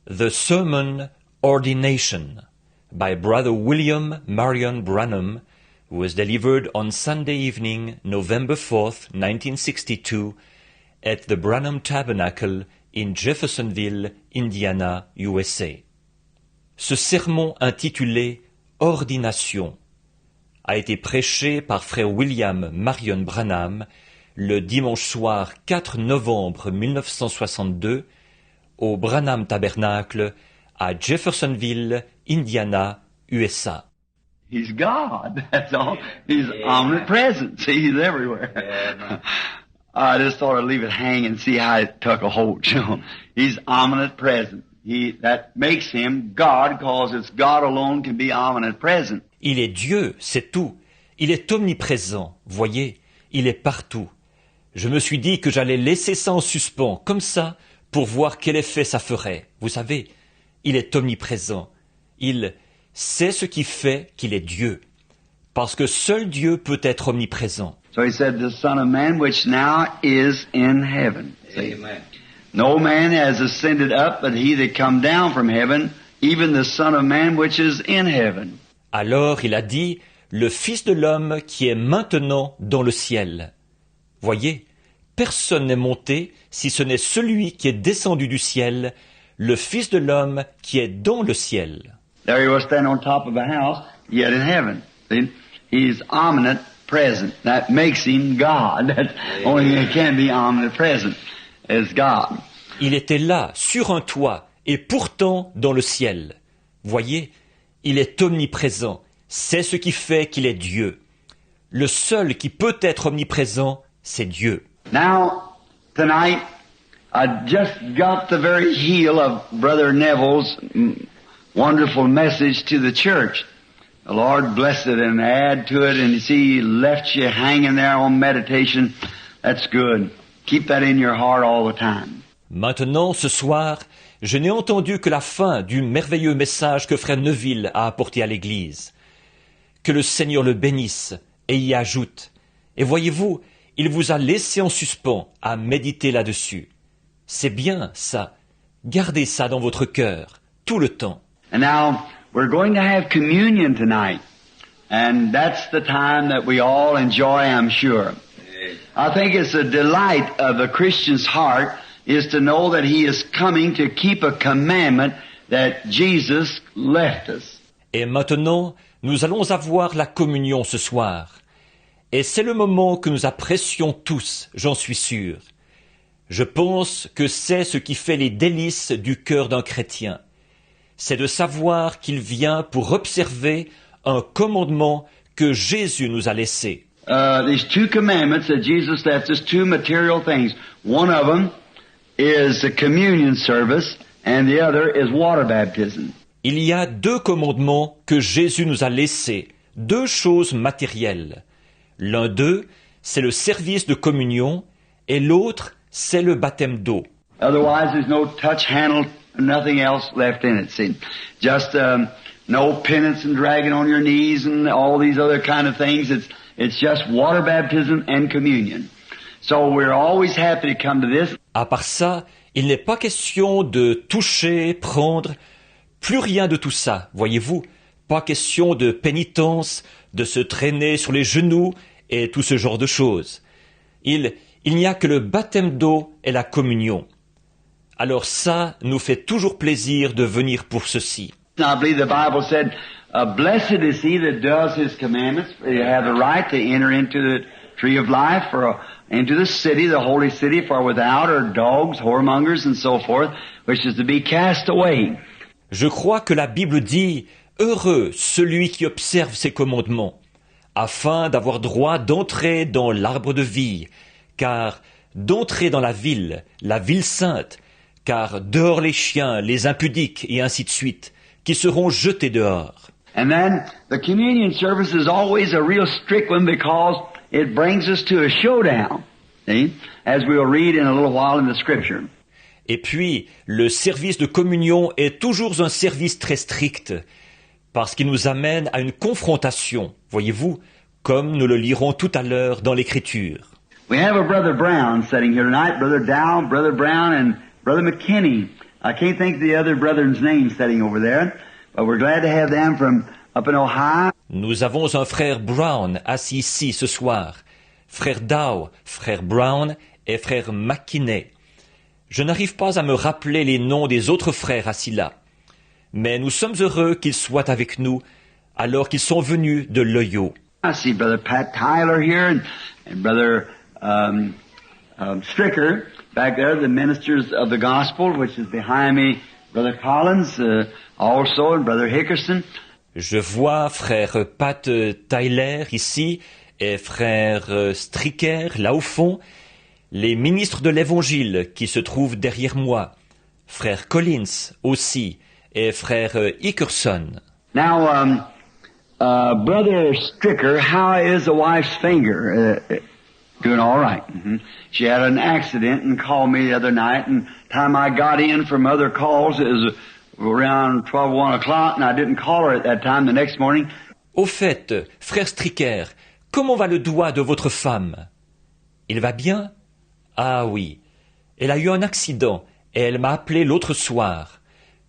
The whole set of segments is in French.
The Sermon Ordination by Brother William Marion Branham was delivered on Sunday evening, November 4th, 1962, at the Branham Tabernacle in Jeffersonville, Indiana, USA. Ce sermon intitulé Ordination a été prêché par frère William Marion Branham le dimanche soir 4 novembre 1962 au Branham Tabernacle à Jeffersonville, Indiana, USA. He's God, that's all. He's omnipresent. See, He's everywhere. I just thought I'd leave it hang and see how it took a hold, you know. He's omnipresent. That makes Him God, because it's God alone can be omnipresent. Il est Dieu, c'est tout. Il est omniprésent, voyez, il est partout. Je me suis dit que j'allais laisser ça en suspens, comme ça, pour voir quel effet ça ferait. Vous savez, il est omniprésent. Il sait ce qui fait qu'il est Dieu. Parce que seul Dieu peut être omniprésent. So He said, the Son of Man which now is in heaven. See? Amen. No man has ascended up, but He that come down from heaven, even the Son of Man which is in heaven. Alors il a dit, le Fils de l'homme qui est maintenant dans le ciel. Voyez, personne n'est monté si ce n'est celui qui est descendu du ciel, le Fils de l'homme qui est dans le ciel. There He was standing on top of a house, yet in heaven. See? He's omnipresent. That makes Him God. That's the only thing that can be omnipresent is God. Il était là, sur un toit, et pourtant dans le ciel. Voyez, il est omniprésent. C'est ce qui fait qu'il est Dieu. Le seul qui peut être omniprésent, c'est Dieu. Now, tonight, I just got the very heel of Brother Neville's wonderful message to the church. The Lord bless it and add to it, and you see, He left you hanging there on meditation. That's good. Keep that in your heart all the time. Maintenant, ce soir, je n'ai entendu que la fin du merveilleux message que frère Neville a apporté à l'Église. Que le Seigneur le bénisse et y ajoute. Et voyez-vous, il vous a laissé en suspens à méditer là-dessus. C'est bien, ça. Gardez ça dans votre cœur, tout le temps. And now, we're going to have communion tonight. And that's the time that we all enjoy, I'm sure. I think it's a delight of a Christian's heart is to know that he is coming to keep a commandment that Jesus left us. Et maintenant, nous allons avoir la communion ce soir. Et c'est le moment que nous apprécions tous, j'en suis sûr. Je pense que c'est ce qui fait les délices du cœur d'un chrétien. C'est de savoir qu'il vient pour observer un commandement que Jésus nous a laissé. These two commandments that Jesus left us, two material things. One of them is the communion service, and the other is water baptism. Il y a deux commandements que Jésus nous a laissés, deux choses matérielles. L'un d'eux, c'est le service de communion, et l'autre, c'est le baptême d'eau. Otherwise, there's no touch, handle, nothing else left in it. See, just no penance and dragging on your knees and all these other kind of things. It's just water baptism and communion. So we're always happy to come to this. À part ça, il n'est pas question de toucher, prendre, plus rien de tout ça, voyez-vous. Pas question de pénitence, de se traîner sur les genoux et tout ce genre de choses. Il n'y a que le baptême d'eau et la communion. Alors ça nous fait toujours plaisir de venir pour ceci. I believe the Bible said, blessed is he that does his commandments. You have the right to enter into the tree of life, into the city, the holy city, for without are dogs, whoremongers, and so forth, which is to be cast away. Je crois que la Bible dit, heureux celui qui observe ses commandements, afin d'avoir droit d'entrer dans l'arbre de vie, car d'entrer dans la ville sainte, car dehors les chiens, les impudiques, et ainsi de suite, qui seront jetés dehors. And then the communion service is always a real strict one because it brings us to a showdown, see, as we'll read in a little while in the scripture. Et puis, le service de communion est toujours un service très strict, parce qu'il nous amène à une confrontation, voyez-vous, comme nous le lirons tout à l'heure dans l'Écriture. We have a Brother Brown sitting here tonight, Brother Dow, Brother Brown, and Brother McKinney. I can't think of the other brethren's name sitting over there, but we're glad to have them from up in Ohio. Nous avons un frère Brown assis ici ce soir, frère Dow, frère Brown et frère McKinney. Je n'arrive pas à me rappeler les noms des autres frères assis là, mais nous sommes heureux qu'ils soient avec nous alors qu'ils sont venus de l'Ohio. I see Brother Pat Tyler here and Brother Stricker back there, the ministers of the gospel, which is behind me, Brother Collins also, and Brother Hickerson. Je vois frère Pat Tyler ici et frère Stricker là au fond, les ministres de l'Évangile qui se trouvent derrière moi, frère Collins aussi et frère Hickerson. Now, Brother Stricker, how is the wife's finger? Doing all right. Mm-hmm. She had an accident and called me the other night, and time I got in from other calls, it was around 1 o'clock, and I didn't call her at that time the next morning. Au fait, frère Stricker, comment va le doigt de votre femme? Il va bien? Ah oui. Elle a eu un accident et elle m'a appelé l'autre soir.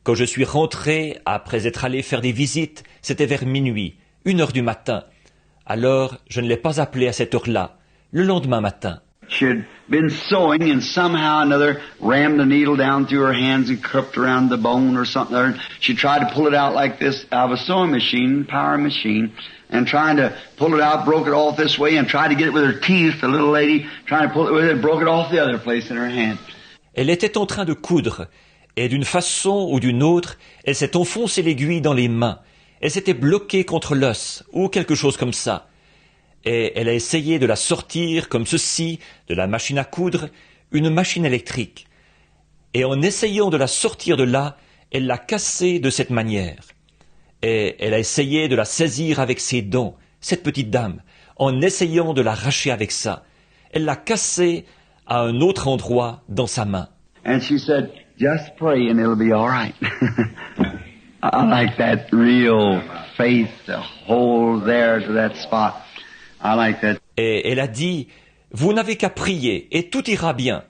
Quand je suis rentré, après être allé faire des visites, c'était vers minuit, 1 heure du matin. Alors, je ne l'ai pas appelée à cette heure-là, le lendemain matin. She had been sewing and somehow or another rammed the needle down through her hands and cupped around the bone or something. Or she tried to pull it out like this out of a sewing machine, power machine, and trying to pull it out, broke it off this way and tried to get it with her teeth, the little lady, trying to pull it with it, broke it off the other place in her hand. Elle était en train de coudre, et d'une façon ou d'une autre, elle s'est enfoncée l'aiguille dans les mains. Elle s'était bloquée contre l'os, ou quelque chose comme ça. Et elle a essayé de la sortir comme ceci, de la machine à coudre, une machine électrique. Et en essayant de la sortir de là, elle l'a cassée de cette manière. Et elle a essayé de la saisir avec ses dents, cette petite dame, en essayant de l'arracher avec ça. Elle l'a cassée à un autre endroit dans sa main. And she said, just pray and it'll be all right. I like that real faith to hold there to that spot. I like that. Et elle a dit, vous n'avez qu'à prier et tout ira bien.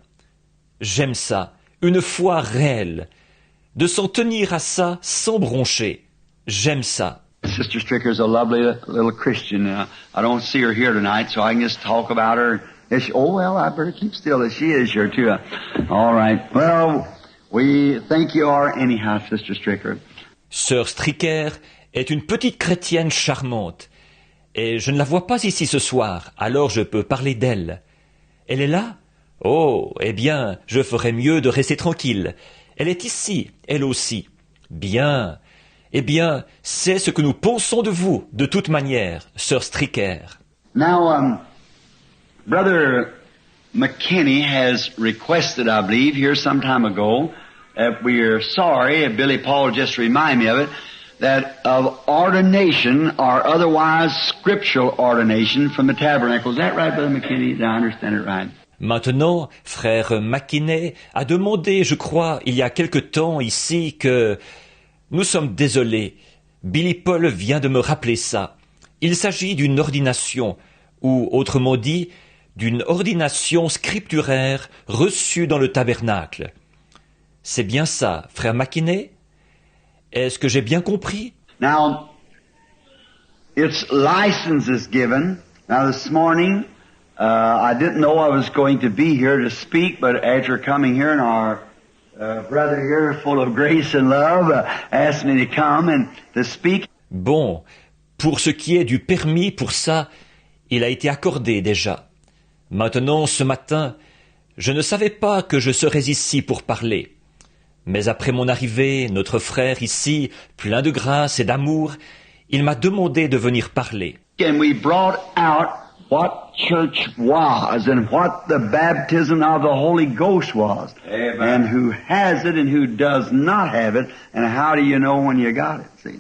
J'aime ça, une foi réelle, de s'en tenir à ça sans broncher. J'aime ça. Sister Stricker's a lovely little Christian. I don't see her here tonight, so I can just talk about her. Oh, well, I better keep still as she is here, too. All right. Well, we think you are anyhow, Sister Stricker. Sœur Stricker est une petite chrétienne charmante. Et je ne la vois pas ici ce soir, alors je peux parler d'elle. Elle est là? Oh, eh bien, je ferais mieux de rester tranquille. Elle est ici, elle aussi. Bien. Eh bien, c'est ce que nous pensons de vous, de toute manière, Sœur Stricker. Now, Brother McKinney has requested, I believe, here some time ago, that we are sorry, Billy Paul just reminded me of it, that of ordination or otherwise scriptural ordination from the tabernacle. Is that right, Brother McKinney? Did I understand it right? Maintenant, frère McKinney a demandé, je crois, il y a quelque temps ici que nous sommes désolés. Billy Paul vient de me rappeler ça. Il s'agit d'une ordination, ou autrement dit, d'une ordination scripturaire reçue dans le tabernacle. C'est bien ça, frère McKinney? Est-ce que j'ai bien compris? Now, its license is given. Now this morning, I didn't know I was going to be here to speak, but after coming here and our brother here, full of grace and love, asked me to come and to speak. Bon, pour ce qui est du permis pour ça, il a été accordé déjà. Maintenant, ce matin, je ne savais pas que je serais ici pour parler. Mais après mon arrivée, notre frère ici, plein de grâce et d'amour, il m'a demandé de venir parler. And we brought out what church was and what the baptism of the Holy Ghost was. Amen. And who has it and who does not have it, and how do you know when you got it? See?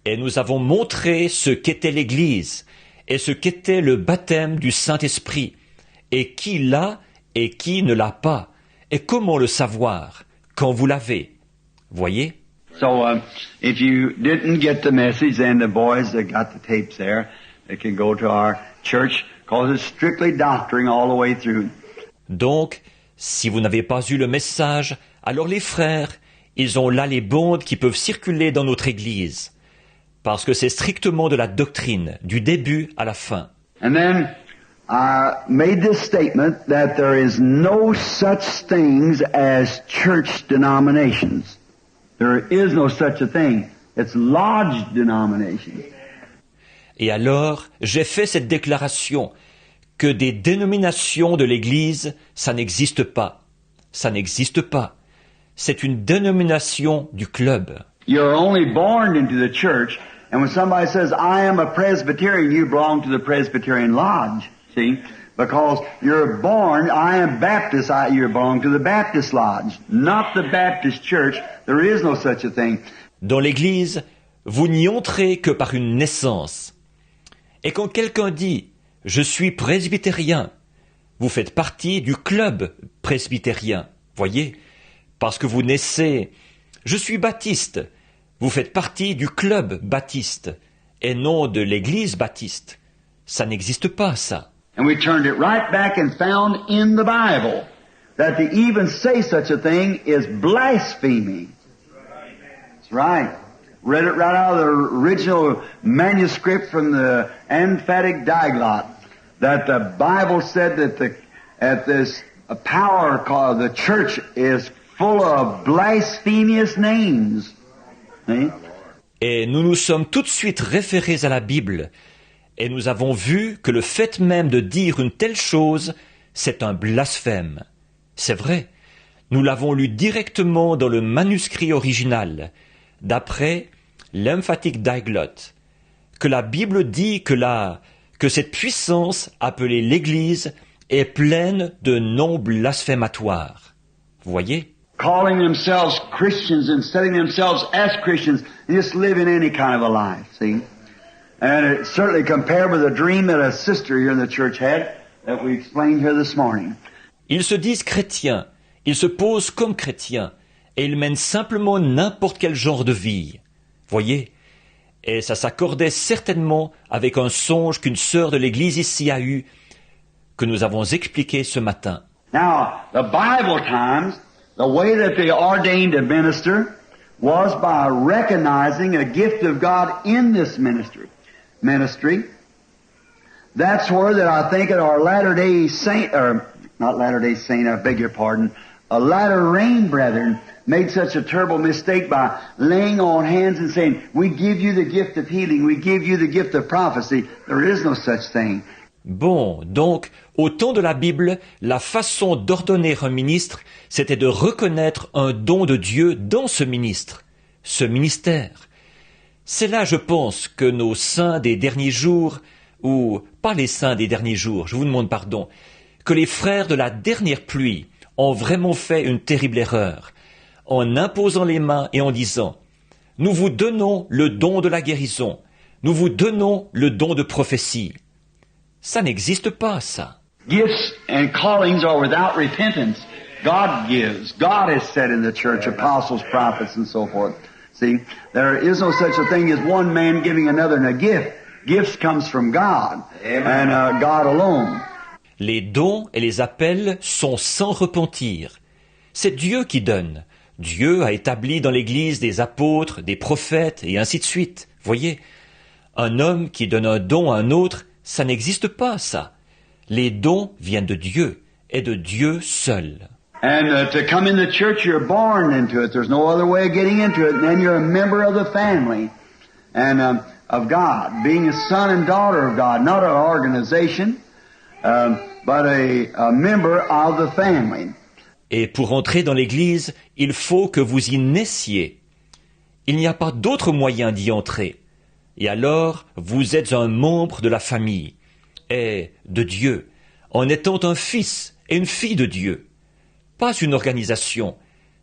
Et nous avons montré ce qu'était l'Église et ce qu'était le baptême du Saint-Esprit, et qui l'a et qui ne l'a pas, et comment le savoir quand vous l'avez. Voyez? So, if you didn't get the message, then the boys that got the tapes there, they can go to our church, because it's strictly doctrine all the way through. Donc, si vous n'avez pas eu le message, alors les frères, ils ont là les bandes qui peuvent circuler dans notre Église, parce que c'est strictement de la doctrine, du début à la fin. And then I made this statement that there is no such things as church denominations. There is no such a thing. It's lodge denominations. Et alors, j'ai fait cette déclaration que des dénominations de l'Église, ça n'existe pas. Ça n'existe pas. C'est une dénomination du club. You're only born into the church, and when somebody says, I am a Presbyterian, you belong to the Presbyterian Lodge, see? Because you're born, I am Baptist, you belong to the Baptist Lodge, not the Baptist Church. There is no such a thing. Dans l'Église, vous n'y entrez que par une naissance. Et quand quelqu'un dit « Je suis presbytérien », vous faites partie du club presbytérien, voyez, parce que vous naissez « Je suis baptiste », vous faites partie du club baptiste, et non de l'Église baptiste. Ça n'existe pas, ça. And we turned it right back and found in the Bible that to even say such a thing is blasphemy. That's right. Read it right out of the original manuscript from the emphatic Diglot, that the Bible said that this power called the church is full of blasphemous names. See? Et nous nous sommes tout de suite référés à la Bible, et nous avons vu que le fait même de dire une telle chose, c'est un blasphème. C'est vrai, nous l'avons lu directement dans le manuscrit original, d'après l'emphatic Diglot, que la Bible dit que cette puissance appelée l'Église est pleine de noms blasphématoires. Vous voyez? Calling themselves Christians and setting themselves as Christians, and just living any kind of a life, see? And it certainly compared with a dream that a sister here in the church had that we explained here this morning. Ils se disent chrétiens, ils se posent comme chrétiens, et ils mènent simplement n'importe quel genre de vie. Voyez? Et ça s'accordait certainement avec un songe qu'une sœur de l'Église ici a eu, que nous avons expliqué ce matin. Now, the Bible times, the way that they ordained a minister was by recognizing a gift of God in this ministry. That's where that I think that our Latter-day Saint, or not Latter-day Saint, I beg your pardon, Latter Rain brethren made such a terrible mistake by laying on hands and saying, we give you the gift of healing, we give you the gift of prophecy. There is no such thing. Bon, donc, au temps de la Bible, la façon d'ordonner un ministre, c'était de reconnaître un don de Dieu dans ce ministre, ce ministère. C'est là, je pense, que nos saints des derniers jours, ou pas les saints des derniers jours, je vous demande pardon, que les frères de la dernière pluie ont vraiment fait une terrible erreur, en imposant les mains et en disant « Nous vous donnons le don de la guérison, nous vous donnons le don de prophétie ». Ça n'existe pas, ça. Gifts and callings are without repentance. God gives. God has said in the church, apostles, prophets, and so forth. See, there is no such a thing as one man giving another a gift. Gifts comes from God, and God alone. Les dons et les appels sont sans repentir. C'est Dieu qui donne. Dieu a établi dans l'Église des apôtres, des prophètes, et ainsi de suite. Voyez, un homme qui donne un don à un autre, ça n'existe pas, ça. Les dons viennent de Dieu, et de Dieu seul. And to come in the church, you're born into it. There's no other way of getting into it. And then you're a member of the family and of God, being a son and daughter of God, not an organization, but a member of the family. Et pour entrer dans l'Église, il faut que vous y naissiez. Il n'y a pas d'autre moyen d'y entrer. Et alors, vous êtes un membre de la famille, et de Dieu, en étant un fils et une fille de Dieu. Pas une organisation,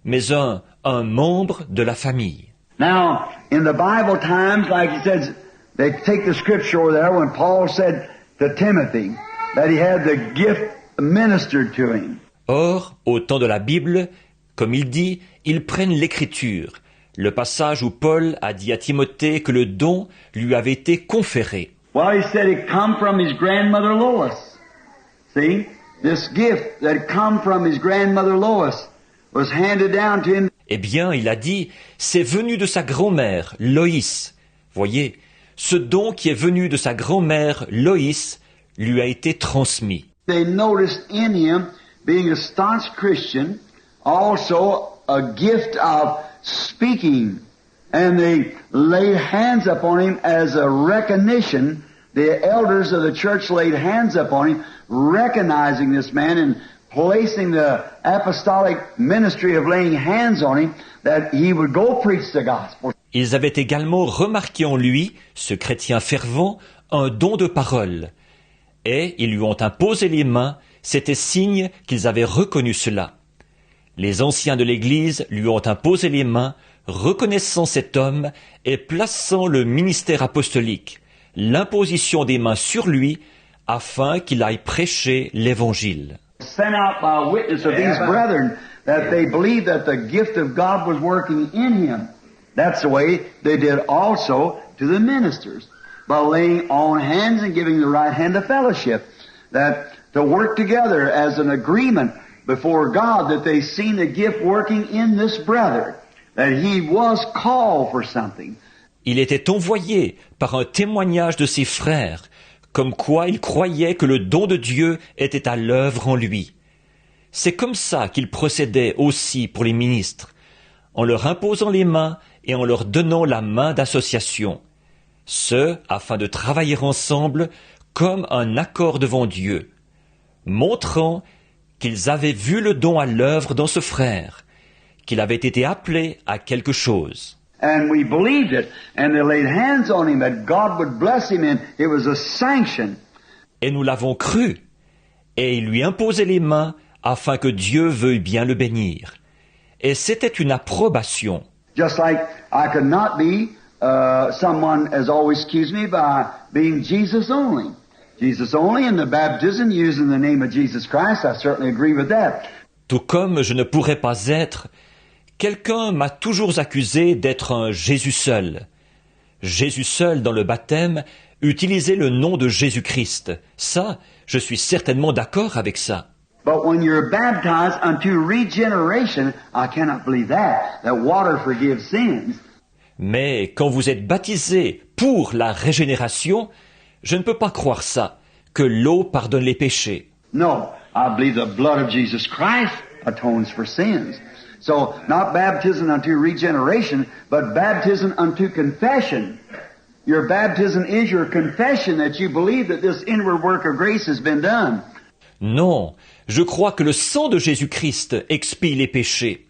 mais un membre de la famille. Now, in the Bible times, like he says, they take the scripture over there when Paul said to Timothy that he had the gift ministered to him. Or, au temps de la Bible, comme il dit, ils prennent l'Écriture, le passage où Paul a dit à Timothée que le don lui avait été conféré. Well, he said it come from his grandmother Lois. See? This gift that come from his grandmother Lois was handed down to him. Eh bien, il a dit, c'est venu de sa grand-mère, Loïs. Voyez, ce don qui est venu de sa grand-mère, Loïs, lui a été transmis. They noticed in him, being a staunch Christian, also a gift of speaking. And they laid hands upon him as a recognition. The elders of the church laid hands upon him, recognizing this man and placing the apostolic ministry of laying hands on him, that he would go preach the gospel. Ils avaient également remarqué en lui, ce chrétien fervent, un don de parole. Et ils lui ont imposé les mains, c'était signe qu'ils avaient reconnu cela. Les anciens de l'Église lui ont imposé les mains, reconnaissant cet homme et plaçant le ministère apostolique, l'imposition des mains sur lui, afin qu'il aille prêcher l'Évangile. Sent out by a witness of these brethren that they believed that the gift of God was working in him. That's the way they did also to the ministers, by laying on hands and giving the right hand of fellowship, that to work together as an agreement before God that they seen the gift working in this brother, that he was called for something. Il était envoyé par un témoignage de ses frères, comme quoi il croyait que le don de Dieu était à l'œuvre en lui. C'est comme ça qu'il procédait aussi pour les ministres, en leur imposant les mains et en leur donnant la main d'association, ce afin de travailler ensemble comme un accord devant Dieu, montrant qu'ils avaient vu le don à l'œuvre dans ce frère, qu'il avait été appelé à quelque chose. And we believed it, and they laid hands on him that God would bless him, and it was a sanction. Et nous l'avons cru, et il lui imposait les mains afin que Dieu veuille bien le bénir. Et c'était une approbation. Just like I could not be, someone has always accused me by being Jesus only. Jesus only in the baptism using the name of Jesus Christ, I certainly agree with that. Tout comme je ne pourrais pas être, quelqu'un m'a toujours accusé d'être un Jésus seul. Jésus seul dans le baptême, utiliser le nom de Jésus-Christ. Ça, je suis certainement d'accord avec ça. But when you're baptized unto regeneration, I cannot believe that water forgives sins. Mais quand vous êtes baptisé pour la régénération, je ne peux pas croire ça, que l'eau pardonne les péchés. No, I believe the blood of Jesus Christ atones for sins. So, not baptism unto regeneration, but baptism unto confession. Your baptism is your confession that you believe that this inward work of grace has been done. Non, je crois que le sang de Jésus-Christ expie les péchés.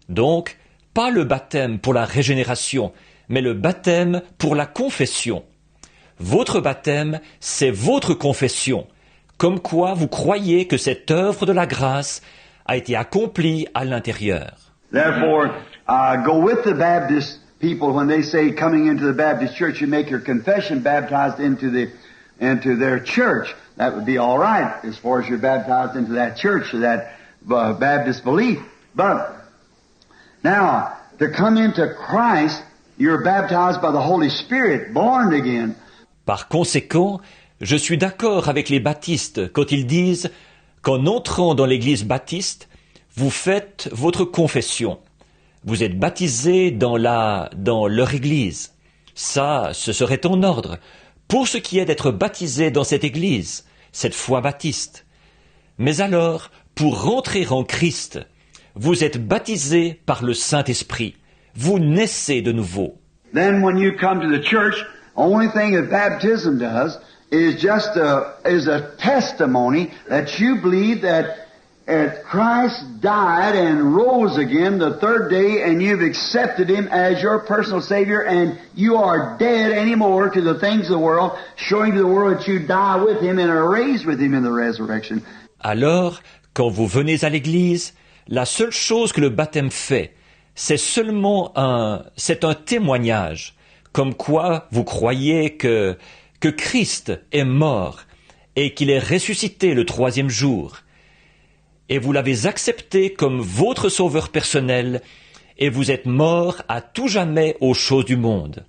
Donc, pas le baptême pour la régénération, mais le baptême pour la confession. Votre baptême, c'est votre confession, comme quoi vous croyez que cette œuvre de la grâce a été accomplie à l'intérieur. Therefore, go with the Baptist people when they say coming into the Baptist church, you make your confession baptized into their church. That would be all right as far as you're baptized into that church, that Baptist belief. But now, to come into Christ, you're baptized by the Holy Spirit, born again. Par conséquent, je suis d'accord avec les baptistes quand ils disent qu'en entrant dans l'église baptiste, vous faites votre confession. Vous êtes baptisés dans leur église. Ça, ce serait en ordre. Pour ce qui est d'être baptisé dans cette église, cette foi baptiste. Mais alors, pour rentrer en Christ, vous êtes baptisés par le Saint-Esprit. Vous naissez de nouveau. Then when you come to the church, only thing that baptism does is just a testimony that you believe that Christ died and rose again the third day, and you've accepted Him as your personal Savior, and you are dead anymore to the things of the world, showing to the world that you die with Him and are raised with Him in the resurrection. Alors, quand vous venez à l'église, la seule chose que le baptême fait, c'est un témoignage, comme quoi vous croyez que Christ est mort et qu'il est ressuscité le troisième jour. Et vous l'avez accepté comme votre sauveur personnel, et vous êtes mort à tout jamais aux choses du monde.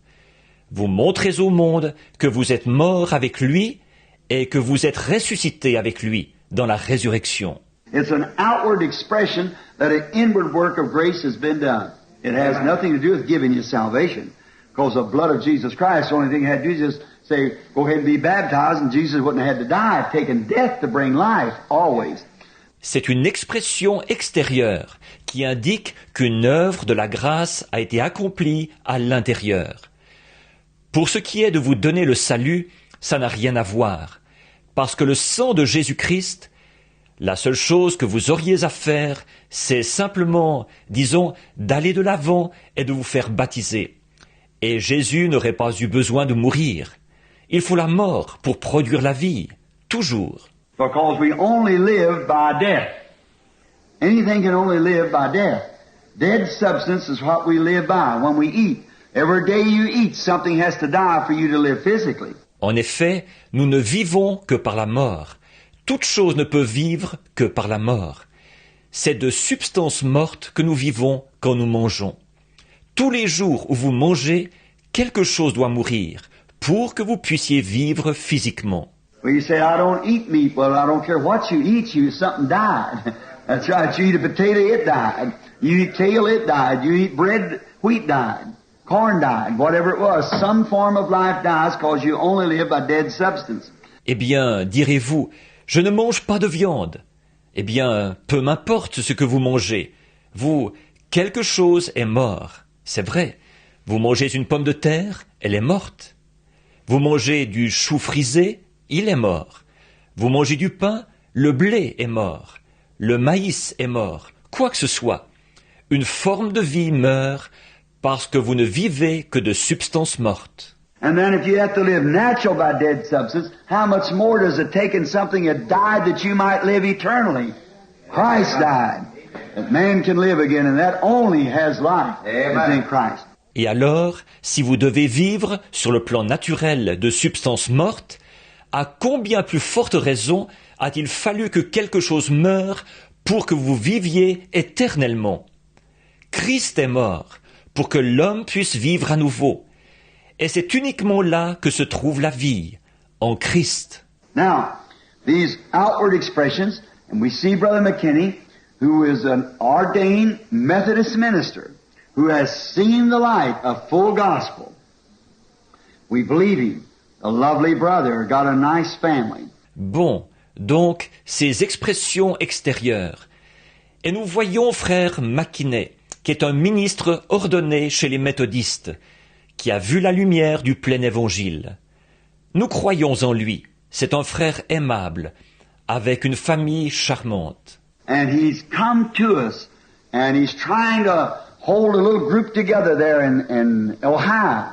Vous montrez au monde que vous êtes mort avec lui et que vous êtes ressuscité avec lui dans la résurrection. It's an outward expression that an inward work of grace has been done. It has nothing to do with giving you salvation. Because the blood of Jesus Christ, the only thing it had to do is just say, go ahead and be baptized, and Jesus wouldn't have had to die, taken death to bring life, always. C'est une expression extérieure qui indique qu'une œuvre de la grâce a été accomplie à l'intérieur. Pour ce qui est de vous donner le salut, ça n'a rien à voir, parce que le sang de Jésus-Christ, la seule chose que vous auriez à faire, c'est simplement, disons, d'aller de l'avant et de vous faire baptiser. Et Jésus n'aurait pas eu besoin de mourir. Il faut la mort pour produire la vie, toujours. Because we only live by death. Anything can only live by death. Dead substance is what we live by when we eat. Every day you eat, something has to die for you to live physically. En effet, nous ne vivons que par la mort. Toute chose ne peut vivre que par la mort. C'est de substances mortes que nous vivons quand nous mangeons. Tous les jours où vous mangez, quelque chose doit mourir pour que vous puissiez vivre physiquement. Well, you say, I don't eat meat. Well, I don't care what you eat, something died. That's right. You eat a potato, it died. You eat kale, it died. You eat bread, wheat died. Corn died. Whatever it was, some form of life dies because you only live by dead substance. Eh bien, direz-vous, je ne mange pas de viande. Eh bien, peu m'importe ce que vous mangez. Vous, quelque chose est mort. C'est vrai. Vous mangez une pomme de terre, elle est morte. Vous mangez du chou frisé, il est mort. Vous mangez du pain, le blé est mort. Le maïs est mort. Quoi que ce soit. Une forme de vie meurt parce que vous ne vivez que de substances mortes. And then if you have to live natural by dead substance, how much more does it take in something that died that you might live eternally? Christ died. That man can live again, and that only has life. It's in Christ. Et alors, si vous devez vivre sur le plan naturel de substances mortes, à combien plus forte raison a-t-il fallu que quelque chose meure pour que vous viviez éternellement? Christ est mort pour que l'homme puisse vivre à nouveau. Et c'est uniquement là que se trouve la vie, en Christ. Now, these outward expressions, and we see Brother McKinney, who is an ordained Methodist minister, who has seen the light of full gospel. We believe him. A lovely brother, got a nice family. Bon, donc, ces expressions extérieures. Et nous voyons frère McKinney, qui est un ministre ordonné chez les méthodistes, qui a vu la lumière du plein évangile. Nous croyons en lui. C'est un frère aimable, avec une famille charmante. And he's come to us, and he's trying to hold a little group together there in Ohio,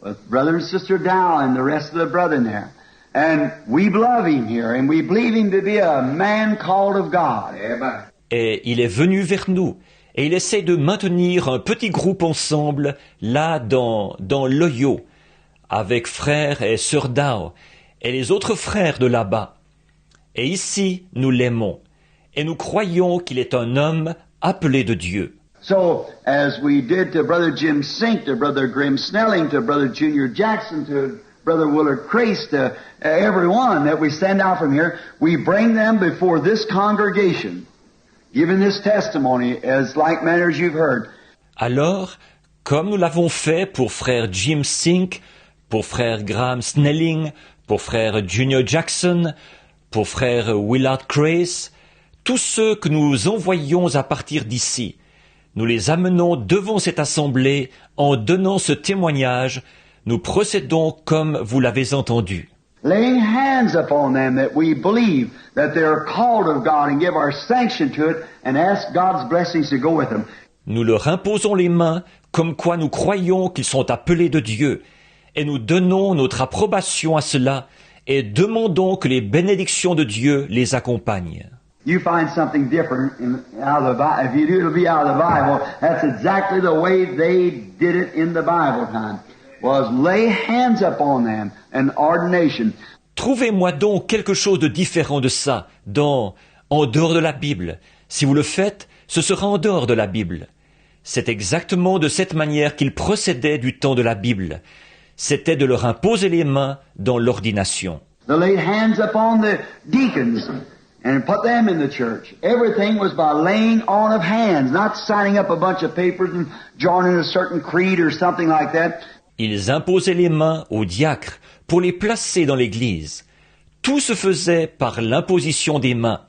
with Brother and Sister Dow and the rest of the brethren there. And we love him here, and we believe him to be a man called of God. Amen. Et il est venu vers nous, et il essaie de maintenir un petit groupe ensemble, là dans l'Ohio, avec frère et sœur Dow, et les autres frères de là-bas. Et ici, nous l'aimons, et nous croyons qu'il est un homme appelé de Dieu. So, as we did to Brother Jim Sink, to Brother Grim Snelling, to Brother Junior Jackson, to Brother Willard Crace, to everyone that we send out from here, we bring them before this congregation, giving this testimony as like manner as you've heard. Alors, comme nous l'avons fait pour frère Jim Sink, pour frère Graham Snelling, pour frère Junior Jackson, pour frère Willard Crace, tous ceux que nous envoyons à partir d'ici, nous les amenons devant cette assemblée en donnant ce témoignage. Nous procédons comme vous l'avez entendu. Laying hands upon them that we believe that they are called of God and give our sanction to it and ask God's blessings to go with them. Nous leur imposons les mains comme quoi nous croyons qu'ils sont appelés de Dieu et nous donnons notre approbation à cela et demandons que les bénédictions de Dieu les accompagnent. You find something different out of the Bible. If you do, it'll be out of the Bible. That's exactly the way they did it in the Bible time. Was lay hands upon them, an ordination. Trouvez-moi donc quelque chose de différent de ça, en dehors de la Bible. Si vous le faites, ce sera en dehors de la Bible. C'est exactement de cette manière qu'ils procédaient du temps de la Bible. C'était de leur imposer les mains dans l'ordination. They laid hands upon the deacons and put them in the church. Everything was by laying on of hands, not signing up a bunch of papers and joining a certain creed or something like that. Ils imposaient les mains aux diacres pour les placer dans l'Église. Tout se faisait par l'imposition des mains,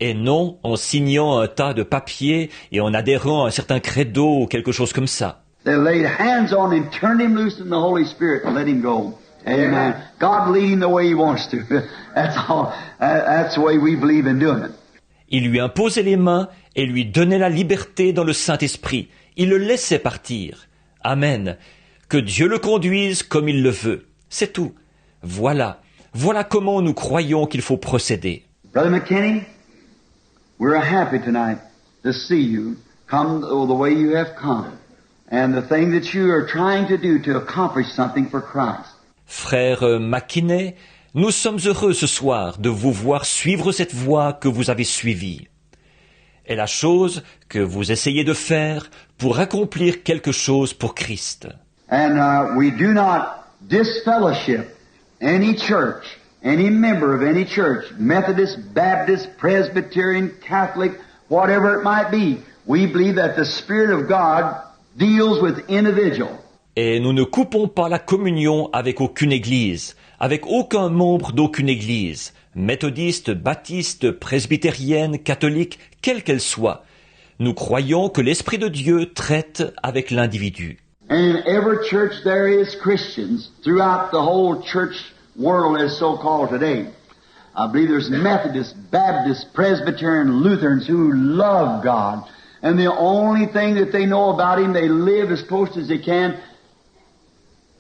et non en signant un tas de papiers et en adhérant à un certain credo ou quelque chose comme ça. They laid hands on him, turned him loose in the Holy Spirit, and let him go. Amen. God lead him the way He wants to. That's all. That's the way we believe in doing it. Ils lui imposaient les mains et lui donnaient la liberté dans le Saint-Esprit. Ils le laissaient partir. Amen. Que Dieu le conduise comme il le veut. C'est tout. Voilà comment nous croyons qu'il faut procéder. Brother McKinney, we're happy tonight to see you come the way you have come, and the thing that you are trying to do to accomplish something for Christ. Frère McKinney, nous sommes heureux ce soir de vous voir suivre cette voie que vous avez suivie. Et la chose que vous essayez de faire pour accomplir quelque chose pour Christ. And we do not disfellowship any church, any member of any church, Methodist, Baptist, Presbyterian, Catholic, whatever it might be. We believe that the Spirit of God deals with individuals. Et nous ne coupons pas la communion avec aucune église, avec aucun membre d'aucune église, méthodiste, baptiste, presbytérienne, catholique, quelle qu'elle soit. Nous croyons que l'Esprit de Dieu traite avec l'individu. And in every church there is Christians throughout the whole church world as so called today. I believe there's Methodists, Baptists, Presbyterian, Lutherans who love God. And the only thing that they know about Him, they live as close as they can,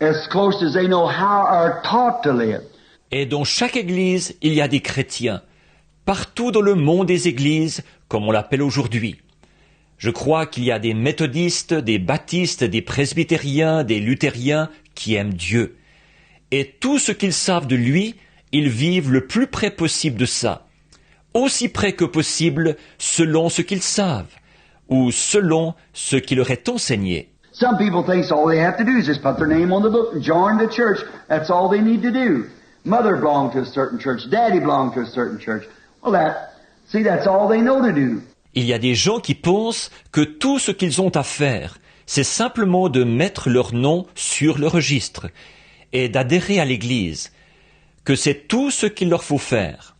as close as they know how or taught to live. Et dans chaque église, il y a des chrétiens. Partout dans le monde des églises, comme on l'appelle aujourd'hui. Je crois qu'il y a des méthodistes, des baptistes, des presbytériens, des luthériens qui aiment Dieu. Et tout ce qu'ils savent de lui, ils vivent le plus près possible de ça. Aussi près que possible selon ce qu'ils savent, ou selon ce qui leur est enseigné. Some people think all they have to do is just put their name on the book and join the church. That's all they need to do. Mother belonged to a certain church. Daddy belonged to a certain church. Well, that's all they know to do. Il y a des gens qui pensent que tout ce qu'ils ont à faire, c'est simplement de mettre leur nom sur le registre et d'adhérer à l'église, que c'est tout ce qu'il leur faut faire.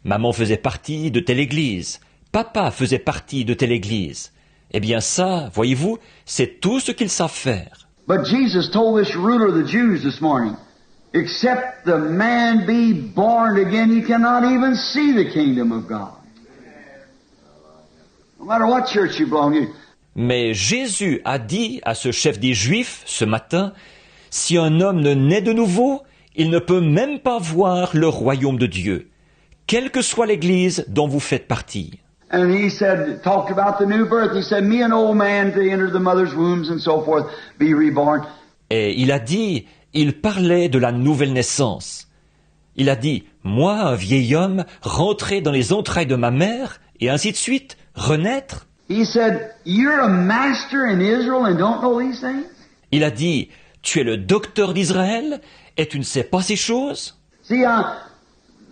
Maman faisait partie de telle église, papa faisait partie de telle église. Eh bien ça, voyez-vous, c'est tout ce qu'ils savent faire. But Jesus told this ruler of the Jews this morning, except the man be born again, he cannot even see the kingdom of God. No matter what church you belong to. Mais Jésus a dit à ce chef des Juifs ce matin, si un homme ne naît de nouveau, il ne peut même pas voir le royaume de Dieu, quelle que soit l'église dont vous faites partie. And he said, talked about the new birth. He said, me an old man to enter the mother's wombs and so forth, be reborn. Et il a dit, il parlait de la nouvelle naissance. Il a dit, moi, un vieil homme, rentrer dans les entrailles de ma mère, et ainsi de suite, renaître. He said, you're a master in Israel and don't know these things? Il a dit, tu es le docteur d'Israël, et tu ne sais pas ces choses? See,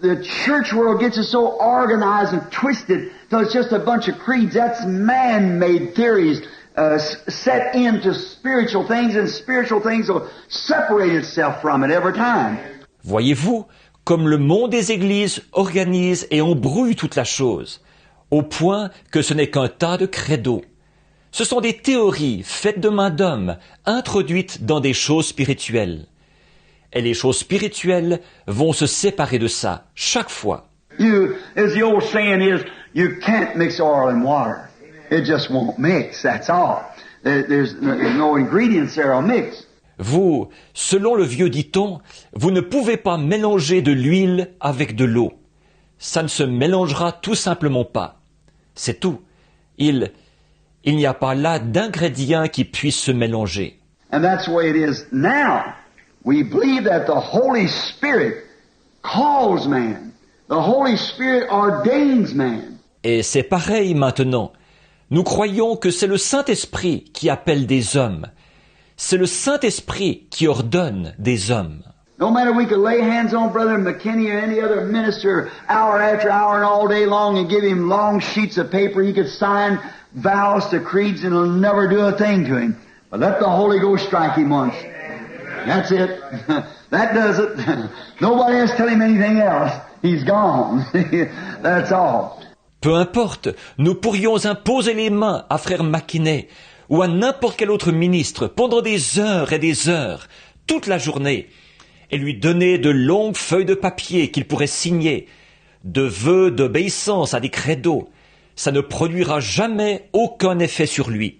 the church world gets us so organized and twisted till it's just a bunch of creeds. That's man-made theories set into spiritual things, and spiritual things will separate itself from it every time. Voyez-vous, comme le monde des églises organise et embrouille toute la chose, au point que ce n'est qu'un tas de credos. Ce sont des théories faites de main d'homme, introduites dans des choses spirituelles. Et les choses spirituelles vont se séparer de ça, chaque fois. As the old saying is, you can't mix oil and water. It just won't mix, that's all. There's no ingredients there will mix. Vous, selon le vieux dicton, vous ne pouvez pas mélanger de l'huile avec de l'eau. Ça ne se mélangera tout simplement pas. C'est tout. Il n'y a pas là d'ingrédients qui puissent se mélanger. And that's the way it is now. We believe that the Holy Spirit calls man. The Holy Spirit ordains man. Et c'est pareil maintenant. Nous croyons que c'est le Saint-Esprit qui appelle des hommes. C'est le Saint-Esprit qui ordonne des hommes. No matter we could lay hands on Brother McKinney or any other minister hour after hour and all day long and give him long sheets of paper he could sign vows to creeds and it'll never do a thing to him. But let the Holy Ghost strike him once. That's it. That does it. Nobody has to tell him anything else. He's gone. That's all. Peu importe, nous pourrions imposer les mains à frère McKinney ou à n'importe quel autre ministre pendant des heures et des heures, toute la journée, et lui donner de longues feuilles de papier qu'il pourrait signer, de vœux d'obéissance à des credos. Ça ne produira jamais aucun effet sur lui.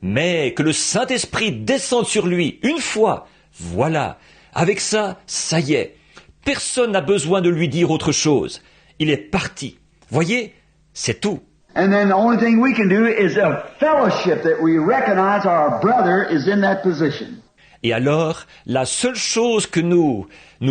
Mais que le Saint-Esprit descende sur lui une fois, voilà, avec ça, ça y est. Personne n'a besoin de lui dire autre chose. Il est parti. Voyez, c'est tout. And then the only thing we can do is a fellowship that we recognize our brother is in that position. Et alors, la seule chose que nous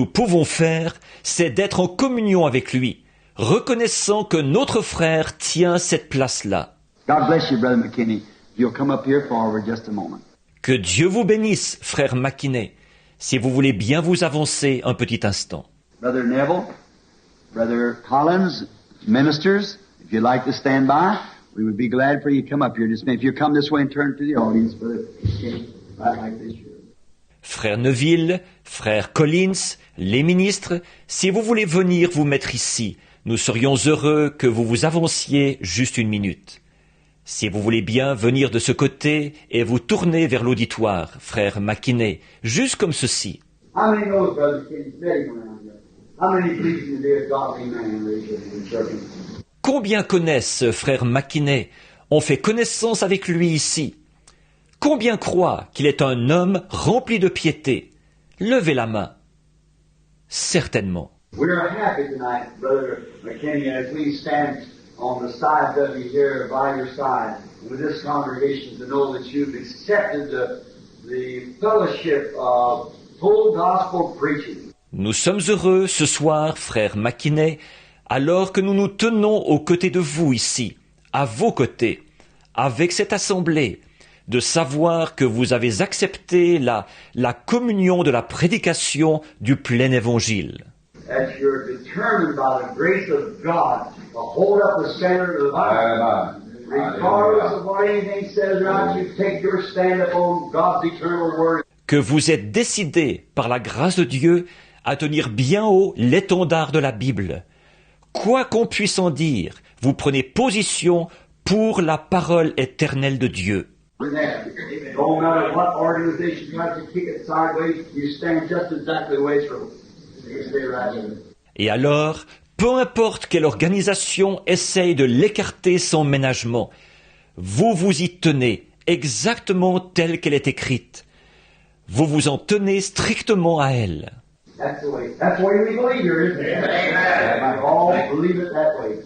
pouvons faire, c'est d'être en communion avec lui, reconnaissant que notre frère tient cette place-là. God bless you, Brother McKinney. You'll come up here forward just a moment. Que Dieu vous bénisse, frère McKinney, si vous voulez bien vous avancer un petit instant. Brother Neville, Brother Collins, ministers, if you'd like to stand by, we would be glad for you to come up here. Just if you come this way and turn to the audience, Brother McKinney, right like this. Frère Neville, frère Collins, les ministres, si vous voulez venir vous mettre ici, nous serions heureux que vous vous avanciez juste une minute. Si vous voulez bien venir de ce côté et vous tourner vers l'auditoire, frère McKinney, juste comme ceci. Combien connaissent frère McKinney, ont fait connaissance avec lui ici? Combien croient qu'il est un homme rempli de piété? Levez la main. Certainement. We are happy tonight, Brother McKinney, as we stand on the side of you here by your side with this congregation to know that you've accepted the fellowship of full gospel preaching. Nous sommes heureux ce soir, frère McKinney, alors que nous nous tenons aux côtés de vous ici, à vos côtés, avec cette assemblée, de savoir que vous avez accepté la communion de la prédication du plein évangile. That you're determined by the grace of God to hold up the standard of the Bible. Regardless of what anything says around you, take your stand upon God's eternal word. Que vous êtes décidés, par la grâce de Dieu, à tenir bien haut l'étendard de la Bible. Quoi qu'on puisse en dire, vous prenez position pour la parole éternelle de Dieu. No matter what organization tries to kick it sideways, you stand just exactly the way it's supposed. You stay right in. Et alors, peu importe quelle organisation essaye de l'écarter sans ménagement, vous vous y tenez exactement telle qu'elle est écrite. Vous vous en tenez strictement à elle. That's the way. That's the way we believe here, isn't it? Amen. We all believe it that way.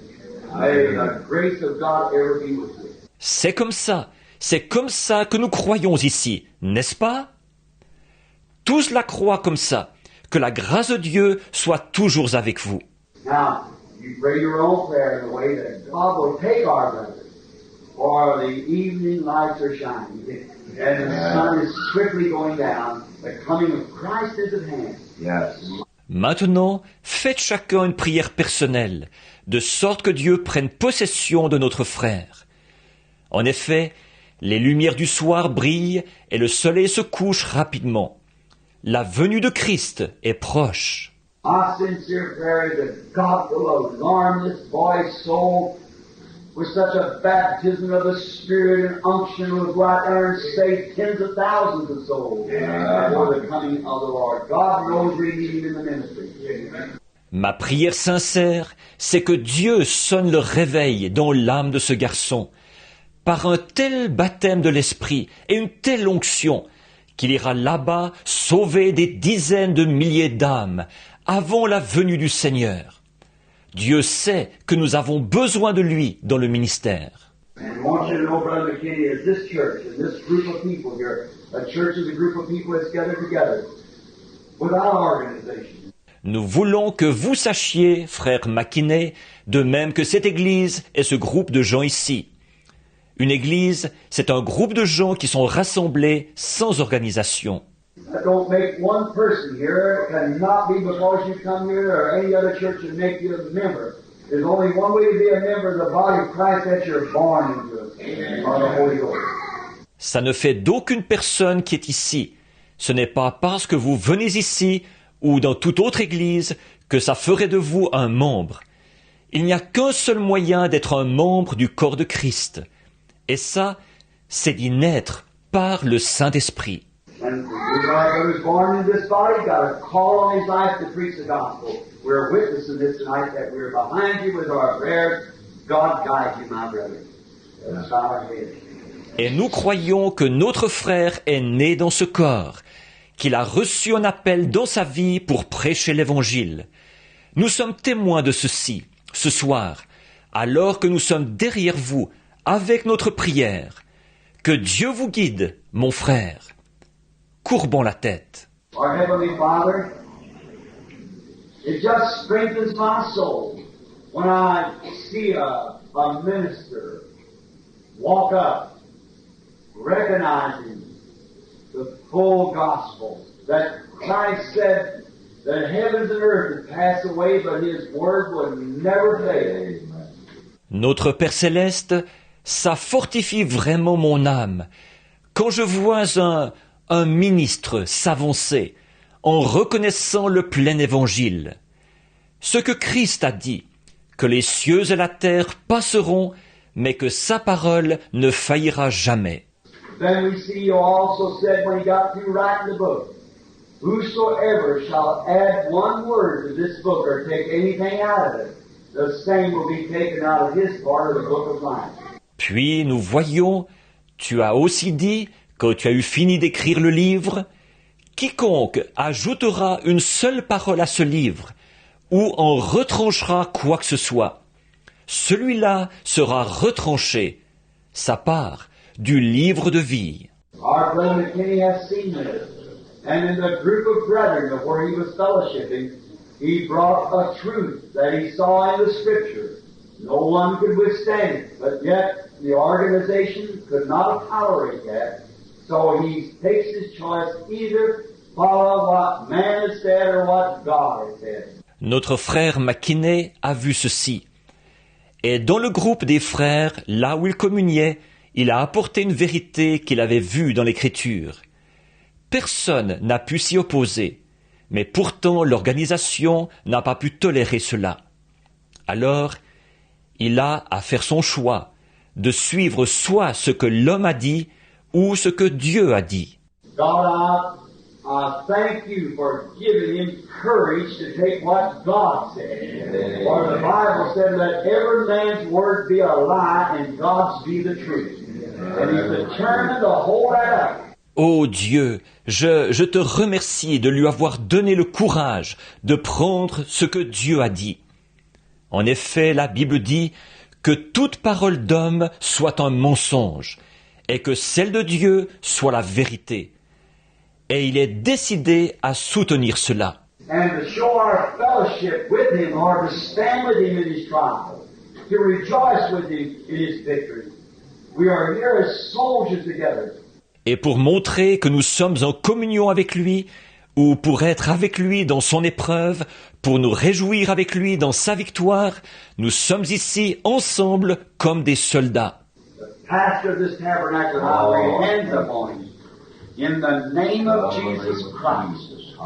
May the grace of God ever be with you. C'est comme ça que nous croyons ici, n'est-ce pas? Tous la croient comme ça, que la grâce de Dieu soit toujours avec vous. Now, you pray your own prayer in the way that God will take our brothers, for the evening lights are shining, and the sun is swiftly going down. The coming of Christ is at hand. Yes. Maintenant, faites chacun une prière personnelle, de sorte que Dieu prenne possession de notre frère. En effet, les lumières du soir brillent et le soleil se couche rapidement. La venue de Christ est proche. Our sincere prayer is that God will alarm this boy's soul with such a baptism of the Spirit and unction will go out there and save tens of thousands of souls before the coming of the Lord. God knows we need him in the ministry. Ma prière sincère, c'est que Dieu sonne le réveil dans l'âme de ce garçon, par un tel baptême de l'Esprit et une telle onction, qu'il ira là-bas sauver des dizaines de milliers d'âmes avant la venue du Seigneur. Dieu sait que nous avons besoin de lui dans le ministère. And I want you to know, Brother McKinney, is this church and this group of people here, a church is a group of people that's gathered together without organization. Nous voulons que vous sachiez, frère McKinney, de même que cette Église est ce groupe de gens ici. Une Église, c'est un groupe de gens qui sont rassemblés sans organisation. That don't make one person here. It cannot be because you come here or any other church and make you a member. There's only one way to be a member of the body of Christ, that you're born into it, by the Holy Ghost. Ça ne fait d'aucune personne qui est ici. Ce n'est pas parce que vous venez ici ou dans toute autre église que ça ferait de vous un membre. Il n'y a qu'un seul moyen d'être un membre du corps de Christ. Et ça, c'est d'y naître par le Saint-Esprit. And everybody who's born in this body got a call on his life to preach the gospel. We're witnessing this tonight that we're behind you with our prayers. God guide you, my brother. Let's bow our heads. Et nous croyons que notre frère est né dans ce corps, qu'il a reçu un appel dans sa vie pour prêcher l'Évangile. Nous sommes témoins de ceci, ce soir, alors que nous sommes derrière vous, avec notre prière. Que Dieu vous guide, mon frère. Courbons la tête. Our Heavenly Father, it just strengthens my soul when I see a minister walk up, recognizing the full gospel, that Christ said that heavens and earth would pass away, but His word would never fail. Notre Père Céleste, ça fortifie vraiment mon âme. Quand je vois un ministre s'avancer en reconnaissant le plein évangile. Ce que Christ a dit, que les cieux et la terre passeront, mais que sa parole ne faillira jamais. Then we see you also said when He got through writing the book, whosoever shall add one word to this book or take anything out of it, the same will be taken out of his part of the book of life. Puis nous voyons, tu as aussi dit, quand tu as eu fini d'écrire le livre, quiconque ajoutera une seule parole à ce livre, ou en retranchera quoi que ce soit, celui-là sera retranché, sa part, du livre de vie. Our brother McKinney has seen this, and in the group of brethren of where he was fellowshipping, he brought a truth that he saw in the Scripture. No one could withstand it, but yet the organization could not tolerate that. So he takes his choice, either follow what man has said or what God has said. Notre frère McKinney a vu ceci. Et dans le groupe des frères, là où il communiait, il a apporté une vérité qu'il avait vue dans l'Écriture. Personne n'a pu s'y opposer, mais pourtant l'organisation n'a pas pu tolérer cela. Alors, il a à faire son choix, de suivre soit ce que l'homme a dit, ou ce que Dieu a dit. God, I thank you for giving him courage to take what God said. For the Bible said, let every man's word be a lie and God's be the truth. And he's determined to hold that up. Ô Dieu, je te remercie de lui avoir donné le courage de prendre ce que Dieu a dit. En effet, la Bible dit que toute parole d'homme soit un mensonge et que celle de Dieu soit la vérité. Et il est décidé à soutenir cela. And to show our fellowship with him, or to stand with him in his trial, to rejoice with him in his victory. We are here as soldiers together. Et pour montrer que nous sommes en communion avec lui, ou pour être avec lui dans son épreuve, pour nous réjouir avec lui dans sa victoire, nous sommes ici ensemble comme des soldats. Pastor of this tabernacle, I lay hands upon him in the name of Jesus Christ,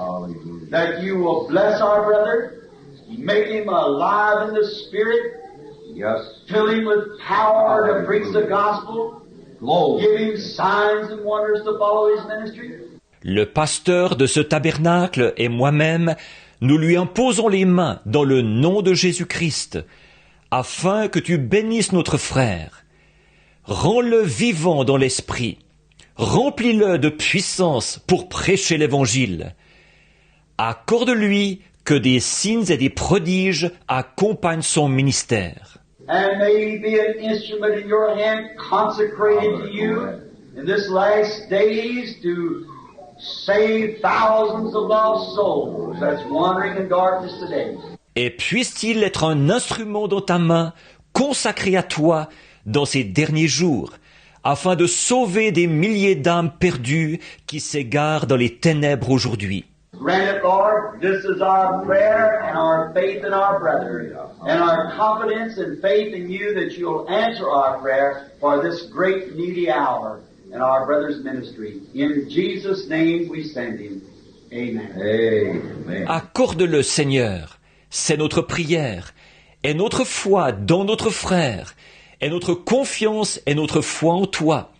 that you will bless our brother, make him alive in the Spirit, fill him with power to preach the gospel, give him signs and wonders to follow his ministry. Le pasteur de ce tabernacle et moi-même, nous lui imposons les mains dans le nom de Jésus-Christ, afin que tu bénisses notre frère. Rends-le vivant dans l'esprit. Remplis-le de puissance pour prêcher l'Évangile. Accorde-lui que des signes et des prodiges accompagnent son ministère. And may he be an instrument in your hand consecrated to you in this last days to save thousands of lost souls that's wandering in darkness today. Et puisse-t-il être un instrument dans ta main, consacré à toi, dans ces derniers jours, afin de sauver des milliers d'âmes perdues qui s'égarent dans les ténèbres aujourd'hui. Grant it, Lord. This is our prayer and our faith in our brother, and our confidence and faith in you that you'll answer our prayer for this great needy hour in our brother's ministry. In Jesus' name we send him. Amen. Amen. Accorde-le, Seigneur. C'est notre prière, et notre foi dans notre frère, et notre confiance et notre foi en toi,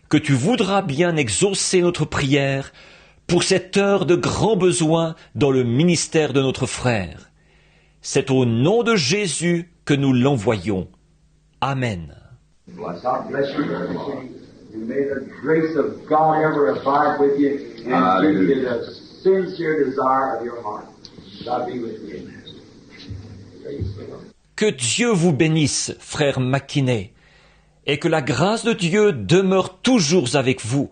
que tu voudras bien exaucer notre prière pour cette heure de grand besoin dans le ministère de notre frère. C'est au nom de Jésus que nous l'envoyons. Amen. God bless you. And may the grace of God ever abide with you and give you the sincere desire of your heart. God be with you. Praise the Lord. Que Dieu vous bénisse, frère McKinney, et que la grâce de Dieu demeure toujours avec vous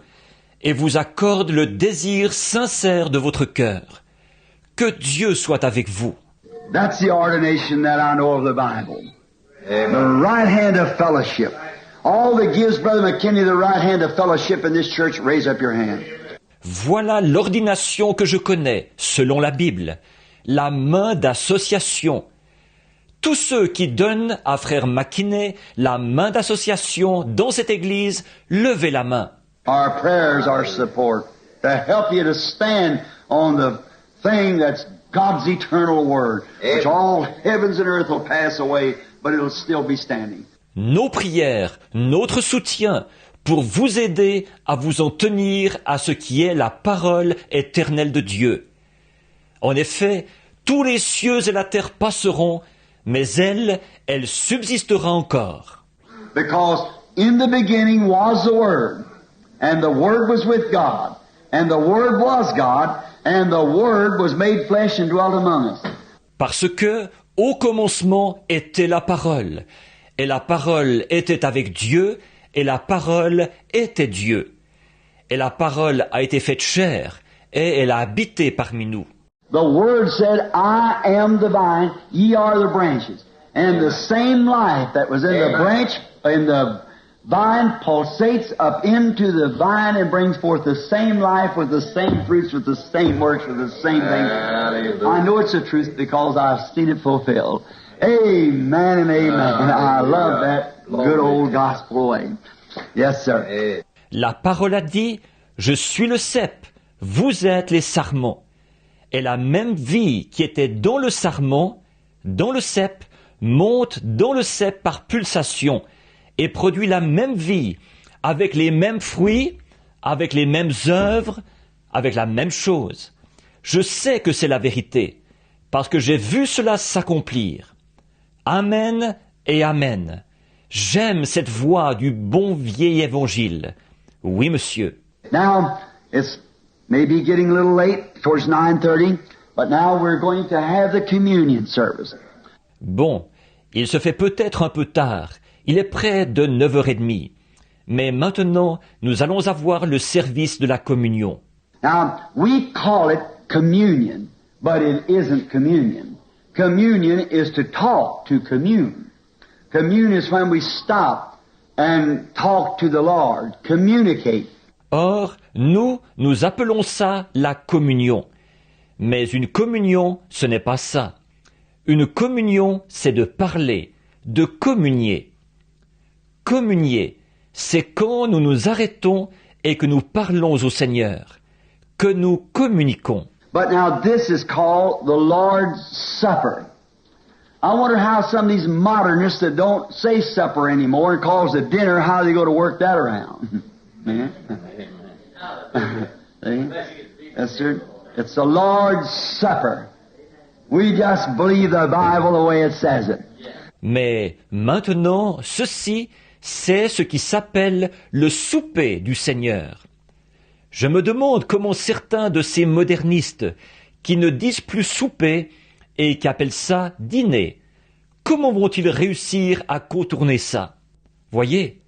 et vous accorde le désir sincère de votre cœur. Que Dieu soit avec vous. That's the ordination that I know of the Bible. The right hand of fellowship. All that gives Brother McKinney the right hand of fellowship in this church, raise up your hand. Voilà l'ordination que je connais, selon la Bible, la main d'association. Tous ceux qui donnent à frère McKinney la main d'association dans cette église, levez la main. Our prayers are support to help you to stand on the thing that's God's eternal word, which all heavens and earth will pass away, but it'll still be standing. Nos prières, notre soutien, pour vous aider à vous en tenir à ce qui est la parole éternelle de Dieu. En effet, tous les cieux et la terre passeront, mais elle subsistera encore. Because in the beginning was the Word, and the Word was with God, and the Word was God, and the Word was made flesh and dwelt among us. Parce que, au commencement était la parole, et la parole était avec Dieu, et la parole était Dieu. Et la parole a été faite chair, et elle a habité parmi nous. The Word said, I am the vine, ye are the branches. And the same life that was in the branch, in the vine, pulsates up into the vine and brings forth the same life with the same fruits, with the same works, with the same things. I know it's the truth because I've seen it fulfilled. Amen and amen. And I love that good old gospel way. Yes, sir. La parole a dit, je suis le cep, vous êtes les sarments. Et la même vie qui était dans le sarment, dans le cep, monte dans le cep par pulsation et produit la même vie, avec les mêmes fruits, avec les mêmes œuvres, avec la même chose. Je sais que c'est la vérité, parce que j'ai vu cela s'accomplir. Amen et amen. J'aime cette voix du bon vieil évangile. Oui, monsieur. Now, it's maybe getting a little late, towards 9:30, but now we're going to have the communion service. Bon, il se fait peut-être un peu tard. Il est près de 9h30. Mais maintenant, nous allons avoir le service de la communion. Now, we call it communion, but it isn't communion. Communion is to talk, to commune. Commune is when we stop and talk to the Lord, communicate. Or, nous appelons ça la communion. Mais une communion, ce n'est pas ça. Une communion, c'est de parler, de communier. Communier, c'est quand nous nous arrêtons et que nous parlons au Seigneur, que nous communiquons. But now this is called the Lord's Supper. I wonder how some of these modernists that don't say supper anymore and calls it dinner, how they go to work that around. See? Yes, sir. It's the Lord's Supper. We just believe the Bible the way it says it. Mais maintenant, ceci, c'est ce qui s'appelle le souper du Seigneur. Je me demande comment certains de ces modernistes qui ne disent plus souper et qui appellent ça dîner, comment vont-ils réussir à contourner ça? Voyez?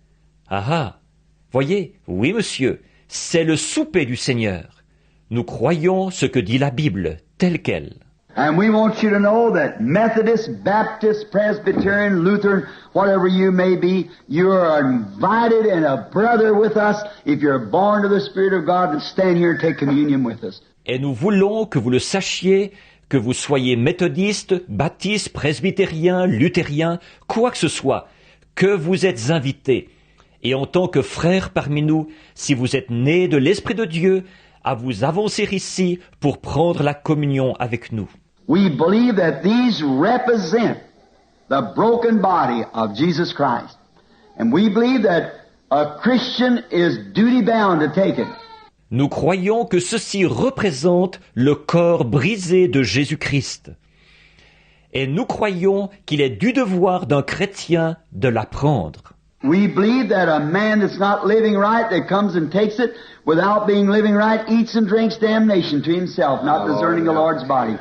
Voyez? Oui, monsieur, c'est le souper du Seigneur. Nous croyons ce que dit la Bible, telle qu'elle. And we want you to know that Methodist, Baptist, Presbyterian, Lutheran, whatever you may be, you are invited and a brother with us if you're born of the Spirit of God to stand here and take communion with us. Et nous voulons que vous le sachiez, que vous soyez méthodiste, baptiste, presbytérien, luthérien, quoi que ce soit, que vous êtes invités. Et en tant que frères parmi nous, si vous êtes nés de l'Esprit de Dieu, à vous avancer ici pour prendre la communion avec nous. We believe that these represent the broken body of Jesus Christ. And we believe that a Christian is duty-bound to take it. Nous croyons que ceci représente le corps brisé de Jésus-Christ. Et nous croyons qu'il est du devoir d'un chrétien de la prendre. We believe that a man that's not living right, that comes and takes it without being living right, eats and drinks damnation to himself, not discerning the Lord's body.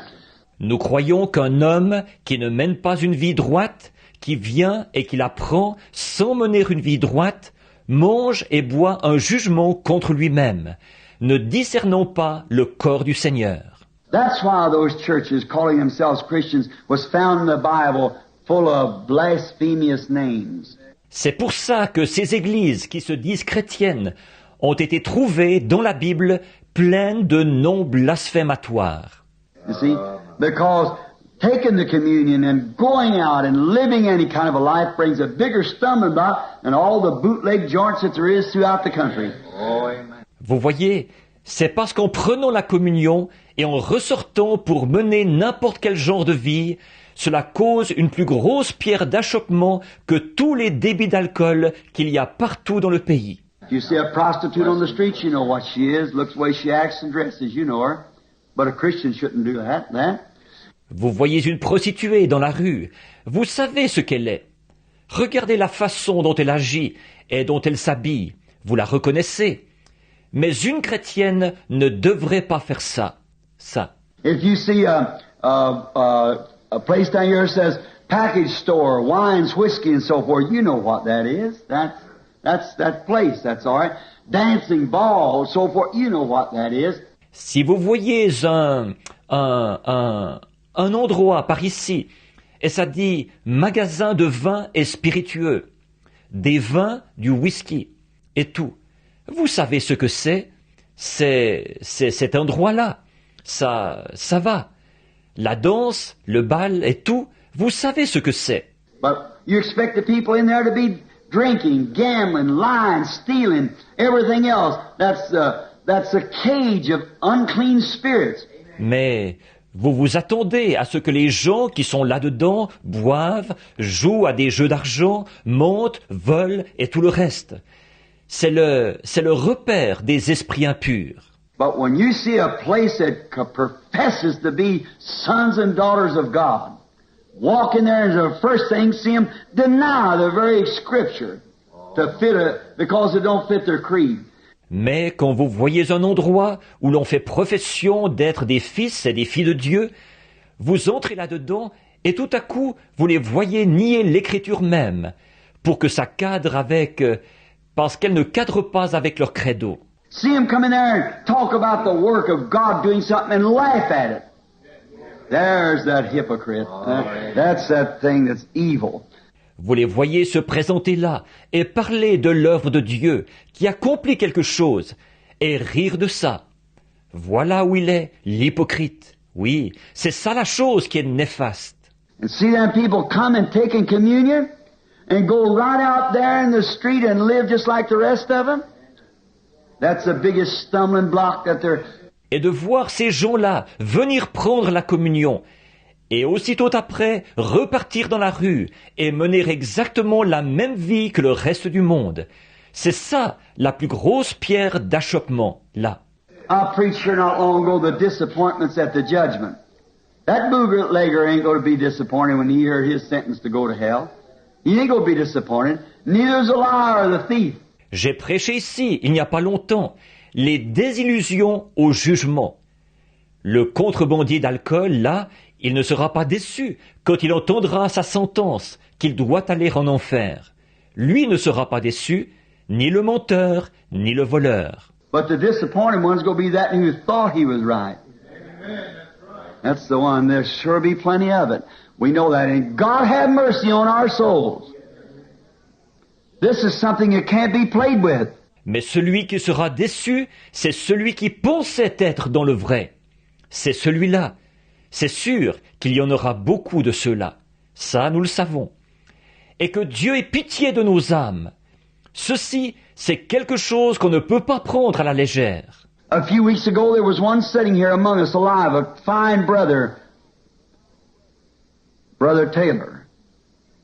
Nous croyons qu'un homme qui ne mène pas une vie droite, qui vient et qui la prend sans mener une vie droite, mange et boit un jugement contre lui-même, ne discernant pas le corps du Seigneur. That's why those churches calling themselves Christians was found in the Bible full of blasphemous names. C'est pour ça que ces églises qui se disent chrétiennes ont été trouvées dans la Bible pleines de noms blasphématoires. You see? Because taking the communion and going out and living any kind of a life brings a bigger stumbling block than all the bootleg joints that there is throughout the country. Vous voyez, c'est parce qu'en prenant la communion et en ressortant pour mener n'importe quel genre de vie, cela cause une plus grosse pierre d'achoppement que tous les débits d'alcool qu'il y a partout dans le pays. If you see a prostitute on the street, you know what she is, looks the way she acts and dresses, you know her. But a Christian shouldn't do that. Vous voyez une prostituée dans la rue, vous savez ce qu'elle est. Regardez la façon dont elle agit et dont elle s'habille, vous la reconnaissez. Mais une chrétienne ne devrait pas faire ça. If you see a place down here that says package store, wines, whiskey, and so forth, you know what that is. That's that place. That's all right. Dancing, ball, so forth, you know what that is. Si vous voyez un endroit par ici, et ça dit magasin de vins et spiritueux, des vins, du whisky et tout, vous savez ce que c'est cet endroit-là. Ça va. La danse, le bal et tout, vous savez ce que c'est. But you expect the people in there to be drinking, gambling, lying, stealing, everything else. That's a cage of unclean spirits. Mais vous vous attendez à ce que les gens qui sont là-dedans boivent, jouent à des jeux d'argent, mentent, volent et tout le reste. C'est le repère des esprits impurs. But when you see a place that professes to be sons and daughters of God, walk in there and the first thing see them deny the very scripture because it don't fit their creed. Mais quand vous voyez un endroit où l'on fait profession d'être des fils et des filles de Dieu, vous entrez là-dedans et tout à coup, vous les voyez nier l'écriture même, pour que ça cadre parce qu'elle ne cadre pas avec leur credo. See them come in there and talk about the work of God doing something and laugh at it. There's that hypocrite. That's that thing that's evil. Vous les voyez se présenter là et parler de l'œuvre de Dieu qui accomplit quelque chose et rire de ça. Voilà où il est, l'hypocrite. Oui, c'est ça la chose qui est néfaste. And see them people come and take in communion and go right out there in the street and live just like the rest of them. That's the biggest stumbling block that they're... Et de voir ces gens-là venir prendre la communion et aussitôt après repartir dans la rue et mener exactement la même vie que le reste du monde. C'est ça la plus grosse pierre d'achoppement, là. I preached here not long ago the disappointments at the judgment. That bootlegger ain't going to be disappointed when he hears his sentence to go to hell. He ain't going to be disappointed. Neither is the liar or the thief. J'ai prêché ici, il n'y a pas longtemps, les désillusions au jugement. Le contrebandier d'alcool, là, il ne sera pas déçu quand il entendra sa sentence, qu'il doit aller en enfer. Lui ne sera pas déçu, ni le menteur, ni le voleur. But the disappointed one's going to be that who thought he was right. That's the one. There'll sure be plenty of it. We know that. And God have mercy on our souls. This is something that can't be played with. Mais celui qui sera déçu, c'est celui qui pensait être dans le vrai. C'est celui-là. C'est sûr qu'il y en aura beaucoup de ceux-là. Ça, nous le savons. Et que Dieu ait pitié de nos âmes. Ceci, c'est quelque chose qu'on ne peut pas prendre à la légère. A few weeks ago, there was one sitting here among us alive, a fine brother, Brother Taylor.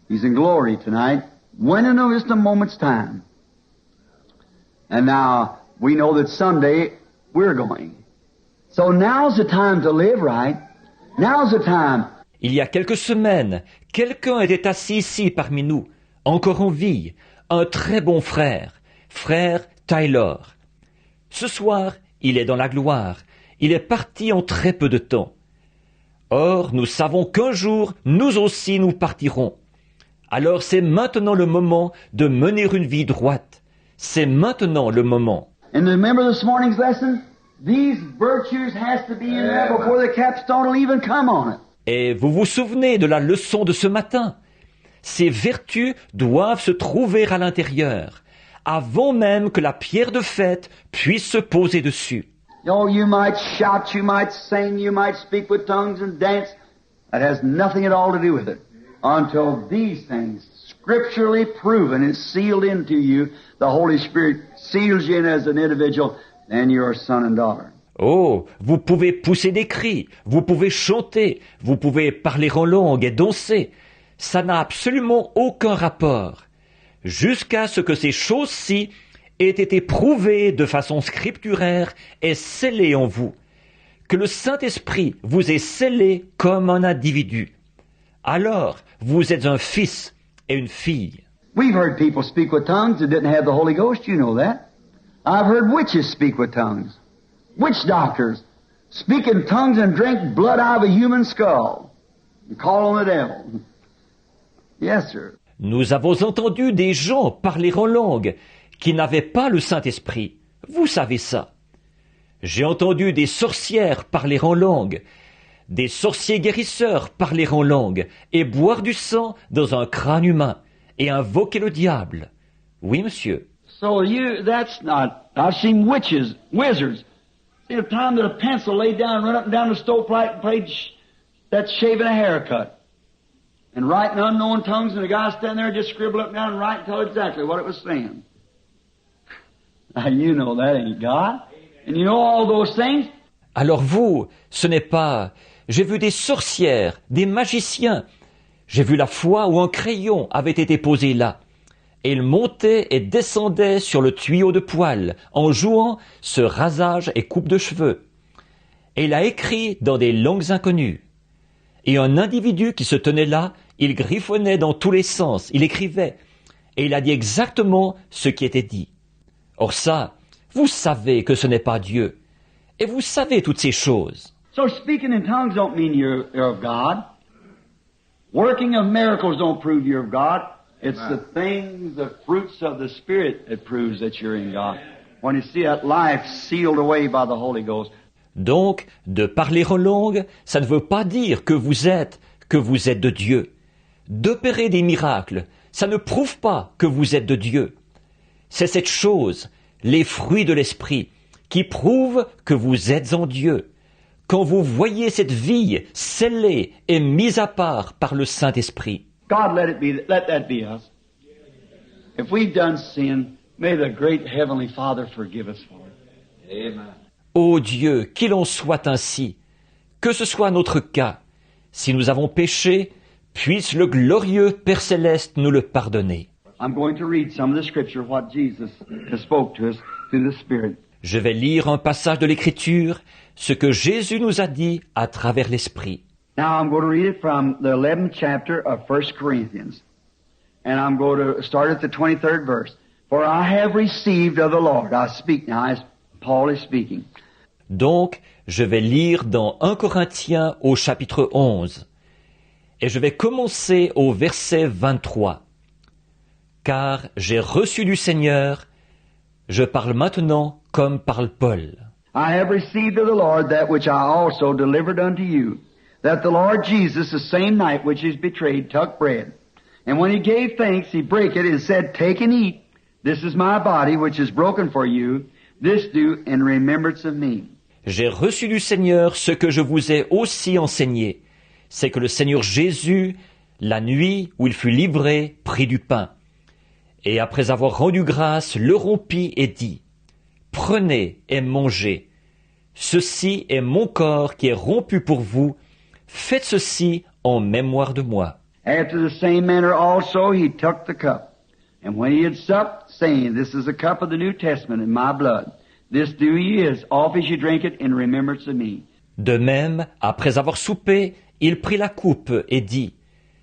He's in glory tonight. Went in just a moment's time. And now, we know that someday we're going. So now's the time to live right. Now's the time. Il y a quelques semaines, quelqu'un était assis ici parmi nous, encore en vie, un très bon frère, frère Taylor. Ce soir, il est dans la gloire. Il est parti en très peu de temps. Or, nous savons qu'un jour, nous aussi nous partirons. Alors c'est maintenant le moment de mener une vie droite. C'est maintenant le moment. And remember this morning's lesson? These virtues has to be in there before the capstone will even come on it. Et vous vous souvenez de la leçon de ce matin? Ces vertus doivent se trouver à l'intérieur, avant même que la pierre de fête puisse se poser dessus. Oh, you might shout, you might sing, you might speak with tongues and dance. That has nothing at all to do with it. Until these things, scripturally proven and sealed into you, the Holy Spirit seals you in as an individual, then you're a son and daughter. Oh, vous pouvez pousser des cris, vous pouvez chanter, vous pouvez parler en langue et danser. Ça n'a absolument aucun rapport. Jusqu'à ce que ces choses-ci aient été prouvées de façon scripturaire et scellées en vous. Que le Saint-Esprit vous ait scellé comme un individu. Alors, vous êtes un fils et une fille. We've heard people speak with tongues that didn't have the Holy Ghost, you know that. I've heard witches speak with tongues. Witch doctors speak in tongues and drink blood out of a human skull and call on the devil. Yes, sir. Nous avons entendu des gens parler en langue qui n'avaient pas le Saint-Esprit. Vous savez ça. J'ai entendu des sorcières parler en langue, des sorciers guérisseurs parler en langue et boire du sang dans un crâne humain et invoquer le diable. Oui, monsieur. So that's not, I've seen witches, wizards. See the time that a pencil laid down, run up and down the stovepipe and played that shaving a haircut. And write in unknown tongues, and the guy standing there just scribble up and down and write and tell exactly what it was saying. Now you know that ain't God. And you know all those things. Alors vous, ce n'est pas... J'ai vu des sorcières, des magiciens. J'ai vu la fois où un crayon avait été posé là. Et il montait et descendait sur le tuyau de poêle en jouant ce rasage et coupe de cheveux. Et il a écrit dans des langues inconnues. Et un individu qui se tenait là, il griffonnait dans tous les sens, il écrivait. Et il a dit exactement ce qui était dit. Or ça, vous savez que ce n'est pas Dieu. Et vous savez toutes ces choses. So speaking in tongues don't mean you're of God. Working of miracles don't prove you're of God. It's the things, the fruits of the Spirit that proves that you're in God. When you see that life sealed away by the Holy Ghost. Donc, de parler en langue, ça ne veut pas dire que vous êtes de Dieu. D'opérer des miracles, ça ne prouve pas que vous êtes de Dieu. C'est cette chose, les fruits de l'esprit, qui prouvent que vous êtes en Dieu. Quand vous voyez cette vie scellée et mise à part par le Saint-Esprit. God, let that be us. If we've done sin, may the great Heavenly Father forgive us for it. Amen. Ô Dieu, qu'il en soit ainsi, que ce soit notre cas. Si nous avons péché, puisse le glorieux Père Céleste nous le pardonner. I'm going to read some of the scripture, what Jesus spoke to us through the Spirit. Je vais lire un passage de l'Écriture, ce que Jésus nous a dit à travers l'Esprit. Now I'm going to read it from the 11th chapter of 1 Corinthians. And I'm going to start at the 23rd verse. For I have received of the Lord. I speak now as Paul is speaking. Donc, je vais lire dans 1 Corinthiens au chapitre 11. Et je vais commencer au verset 23. Car j'ai reçu du Seigneur, je parle maintenant comme parle Paul. I have received of the Lord that which I also delivered unto you, that the Lord Jesus, the same night which he was betrayed, took bread. And when he gave thanks, he brake it and said, Take and eat. This is my body which is broken for you. This do in remembrance of me. J'ai reçu du Seigneur ce que je vous ai aussi enseigné. C'est que le Seigneur Jésus, la nuit où il fut livré, prit du pain. Et après avoir rendu grâce, le rompit et dit, Prenez et mangez. Ceci est mon corps qui est rompu pour vous. Faites ceci en mémoire de moi. After the same manner also he took the cup. And when he had supped, saying, This is the cup of the New Testament in my blood. This do ye as oft as you drink it in remembrance of me. De même, après avoir soupé, il prit la coupe et dit,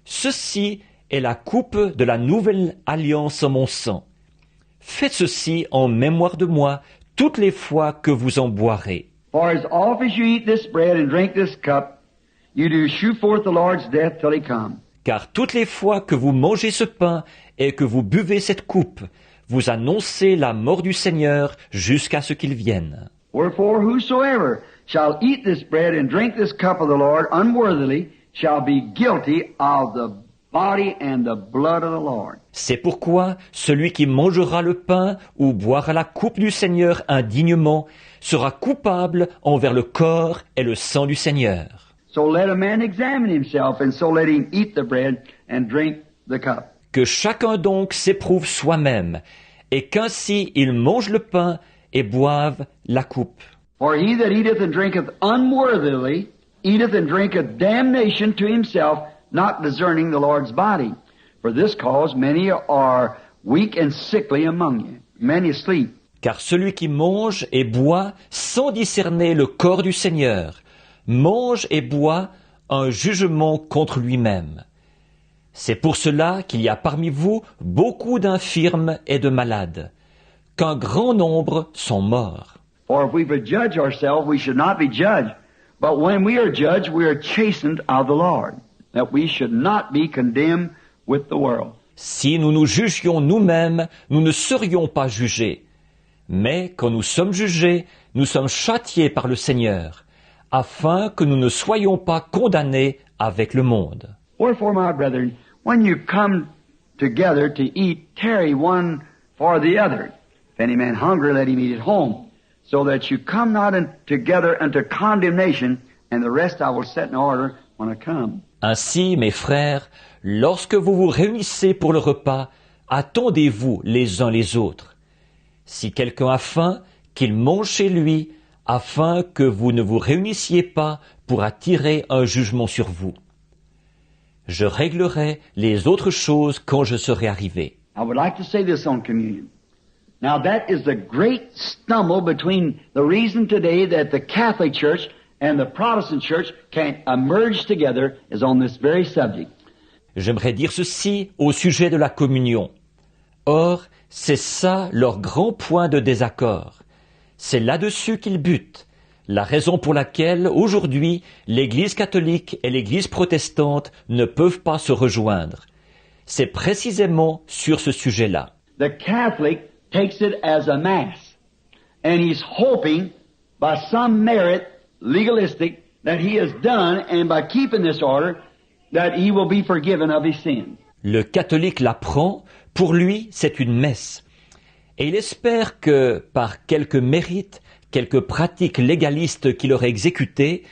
Ceci est la coupe de la nouvelle alliance en mon sang. Faites ceci en mémoire de moi toutes les fois que vous en boirez. For as oft as you eat this bread and drink this cup, you do shew forth the Lord's death till he come. Car toutes les fois que vous mangez ce pain et que vous buvez cette coupe, vous annoncez la mort du Seigneur jusqu'à ce qu'il vienne. Wherefore whosoever shall eat this bread and drink this cup of the Lord unworthily shall be guilty of the body and the blood of the Lord. C'est pourquoi celui qui mangera le pain ou boira la coupe du Seigneur indignement sera coupable envers le corps et le sang du Seigneur. So let a man examine himself, and so let him eat the bread and drink the cup. Que chacun donc s'éprouve soi-même, et qu'ainsi il mange le pain et boive la coupe. For he that eateth and drinketh unworthily eateth and drinketh damnation to himself, not discerning the Lord's body. For this cause many are weak and sickly among you, many asleep. Car celui qui mange et boit sans discerner le corps du Seigneur, mange et boit un jugement contre lui-même. C'est pour cela qu'il y a parmi vous beaucoup d'infirmes et de malades, qu'un grand nombre sont morts. For if we would judge ourselves, we should not be judged. But when we are judged, we are chastened of the Lord, that we should not be condemned with the world. Si nous nous jugions nous-mêmes, nous ne serions pas jugés. Mais quand nous sommes jugés, nous sommes châtiés par le Seigneur, afin que nous ne soyons pas condamnés avec le monde. Wherefore, my brethren, when you come together to eat, tarry one for the other. If any man hunger, let him eat at home, so that you come not together unto condemnation, and the rest I will set in order when I come. Ainsi, mes frères, lorsque vous vous réunissez pour le repas, attendez-vous les uns les autres. Si quelqu'un a faim, qu'il mange chez lui, afin que vous ne vous réunissiez pas pour attirer un jugement sur vous. Je réglerai les autres choses quand je serai arrivé. I would like to say this on communion. Now that is the great stumble between the reason today that the Catholic Church and the Protestant Church can emerge together is on this very subject. J'aimerais dire ceci au sujet de la communion. Or, c'est ça leur grand point de désaccord. C'est là-dessus qu'ils butent, la raison pour laquelle, aujourd'hui, l'Église catholique et l'Église protestante ne peuvent pas se rejoindre. C'est précisément sur ce sujet-là. The Catholic takes it as a mass, and he's hoping by some merit, legalistic, that he has done, and by keeping this order, that he will be forgiven of his sin. Le catholique la prend, pour lui, c'est une messe. Et il espère que, par quelques mérites, quelques pratiques légalistes qu'il aurait exécutées,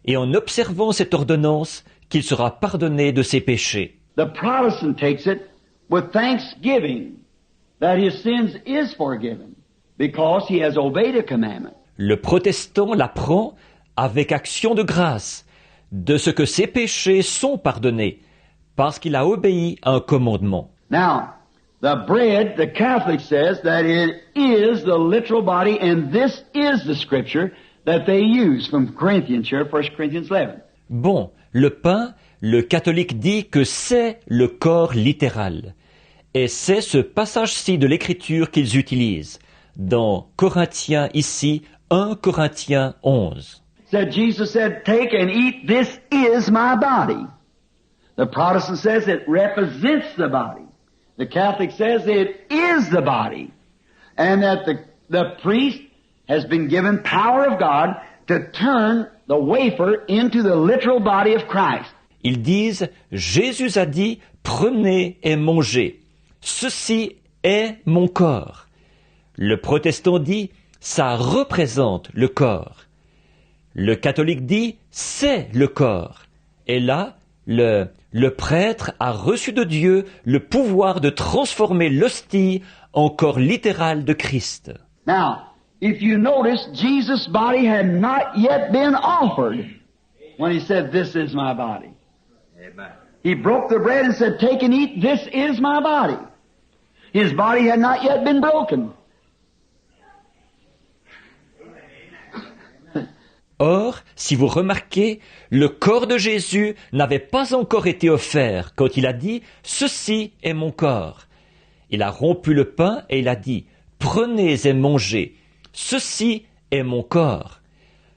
et en observant cette ordonnance, qu'il sera pardonné de ses péchés. The Protestant takes it with thanksgiving that his sins is forgiven because he has obeyed a commandment. Le protestant la prend avec action de grâce, de ce que ses péchés sont pardonnés, parce qu'il a obéi à un commandement. Now, the bread, the Catholic says that it is the literal body, and this is the scripture that they use from Corinthians here, 1 Corinthians 11. Bon, le pain, le catholique dit que c'est le corps littéral. Et c'est ce passage-ci de l'Écriture qu'ils utilisent, dans Corinthiens ici, 1 Corinthiens 11. Said Jesus said, "Take and eat, this is my body." The Protestant says it represents the body. The Catholic says it is the body. And that the priest has been given power of God to turn the wafer into the literal body of Christ. Ils disent, Jésus a dit, prenez et mangez. Ceci est mon corps. Le protestant dit, ça représente le corps. Le catholique dit, c'est le corps. Et là, le prêtre a reçu de Dieu le pouvoir de transformer l'hostie en corps littéral de Christ. Now, if you notice, Jesus' body had not yet been offered when he said, "This is my body." Amen. He broke the bread and said, "Take and eat, this is my body." His body had not yet been broken. Or, si vous remarquez, le corps de Jésus n'avait pas encore été offert quand il a dit « Ceci est mon corps ». Il a rompu le pain et il a dit « Prenez et mangez, ceci est mon corps ».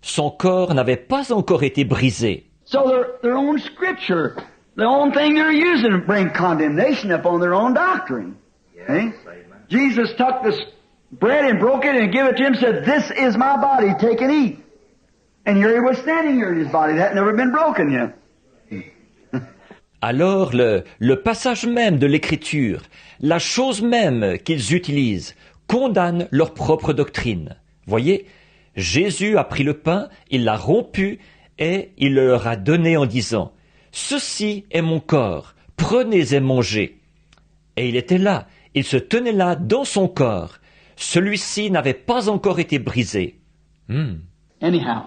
Son corps n'avait pas encore été brisé. So their own scripture, the own thing they're using to bring condemnation upon their own doctrine. Yes, Jesus took this bread and broke it and gave it to him and said, "This is my body, take and eat." And here he was standing here in his body. That had never been broken yet. Alors le passage même de l'Écriture, la chose même qu'ils utilisent, condamne leur propre doctrine. Voyez, Jésus a pris le pain, il l'a rompu et il le leur a donné en disant « Ceci est mon corps, prenez et mangez ». Et il était là, il se tenait là dans son corps. Celui-ci n'avait pas encore été brisé. Anyhow,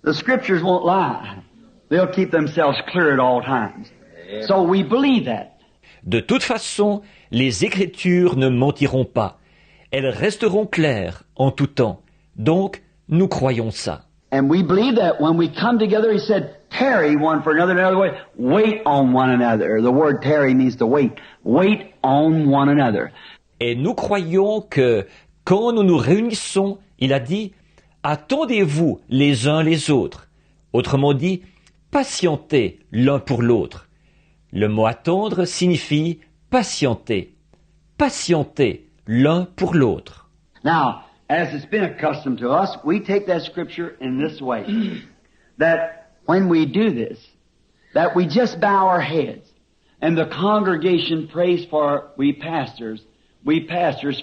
the scriptures won't lie. They'll keep themselves clear at all times. So we believe that. De toute façon, les Écritures ne mentiront pas. Elles resteront claires en tout temps. Donc, nous croyons ça. And we believe that when we come together, he said, tarry one for another, another way. Wait on one another. The word tarry means to wait. Wait on one another. Et nous croyons que quand nous nous réunissons, il a dit, attendez-vous les uns les autres. Autrement dit, patientez l'un pour l'autre. Le mot attendre signifie patienter. Patienter l'un pour l'autre. Now, as it's been accustomed to us, we take that scripture in this way. That when we do this, that we just bow our heads and the congregation prays for we pastors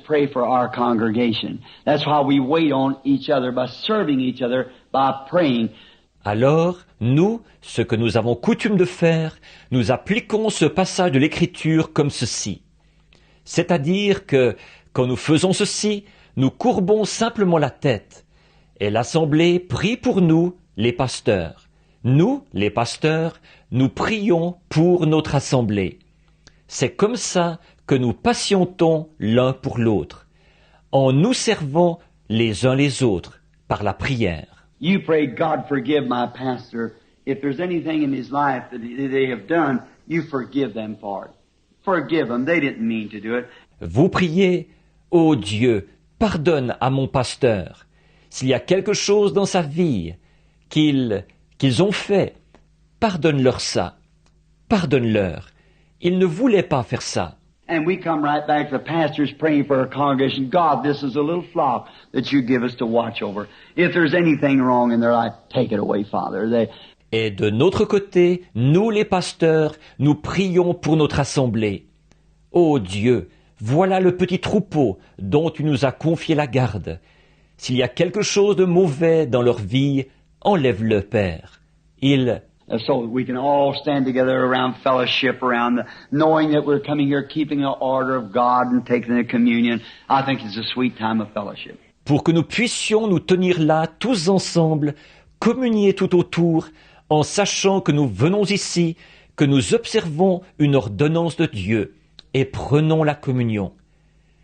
pray for our congregation. That's why we wait on each other by serving each other, by praying. Alors, nous, ce que nous avons coutume de faire, nous appliquons ce passage de l'Écriture comme ceci. C'est-à-dire que, quand nous faisons ceci, nous courbons simplement la tête, et l'Assemblée prie pour nous, les pasteurs. Nous, les pasteurs, nous prions pour notre Assemblée. C'est comme ça que nous patientons l'un pour l'autre, en nous servant les uns les autres par la prière. You pray, God forgive my pastor. If there's anything in his life that they have done, you forgive them for it. Forgive them. They didn't mean to do it. Vous priez, ô Dieu, pardonne à mon pasteur. S'il y a quelque chose dans sa vie qu'ils ont fait, pardonne-leur ça. Pardonne-leur. Ils ne voulaient pas faire ça. And we come right back to the pastors praying for our congregation. God, this is a little flock that you give us to watch over. If there's anything wrong in their life, take it away, Father. Et de notre côté, nous les pasteurs, nous prions pour notre assemblée. Ô Dieu, voilà le petit troupeau dont tu nous as confié la garde. S'il y a quelque chose de mauvais dans leur vie, enlève-le, Père. So we can all stand together around fellowship, knowing that we're coming here, keeping the order of God and taking the communion. I think it's a sweet time of fellowship. Pour que nous puissions nous tenir là, tous ensemble, communier tout autour, en sachant que nous venons ici, que nous observons une ordonnance de Dieu et prenons la communion.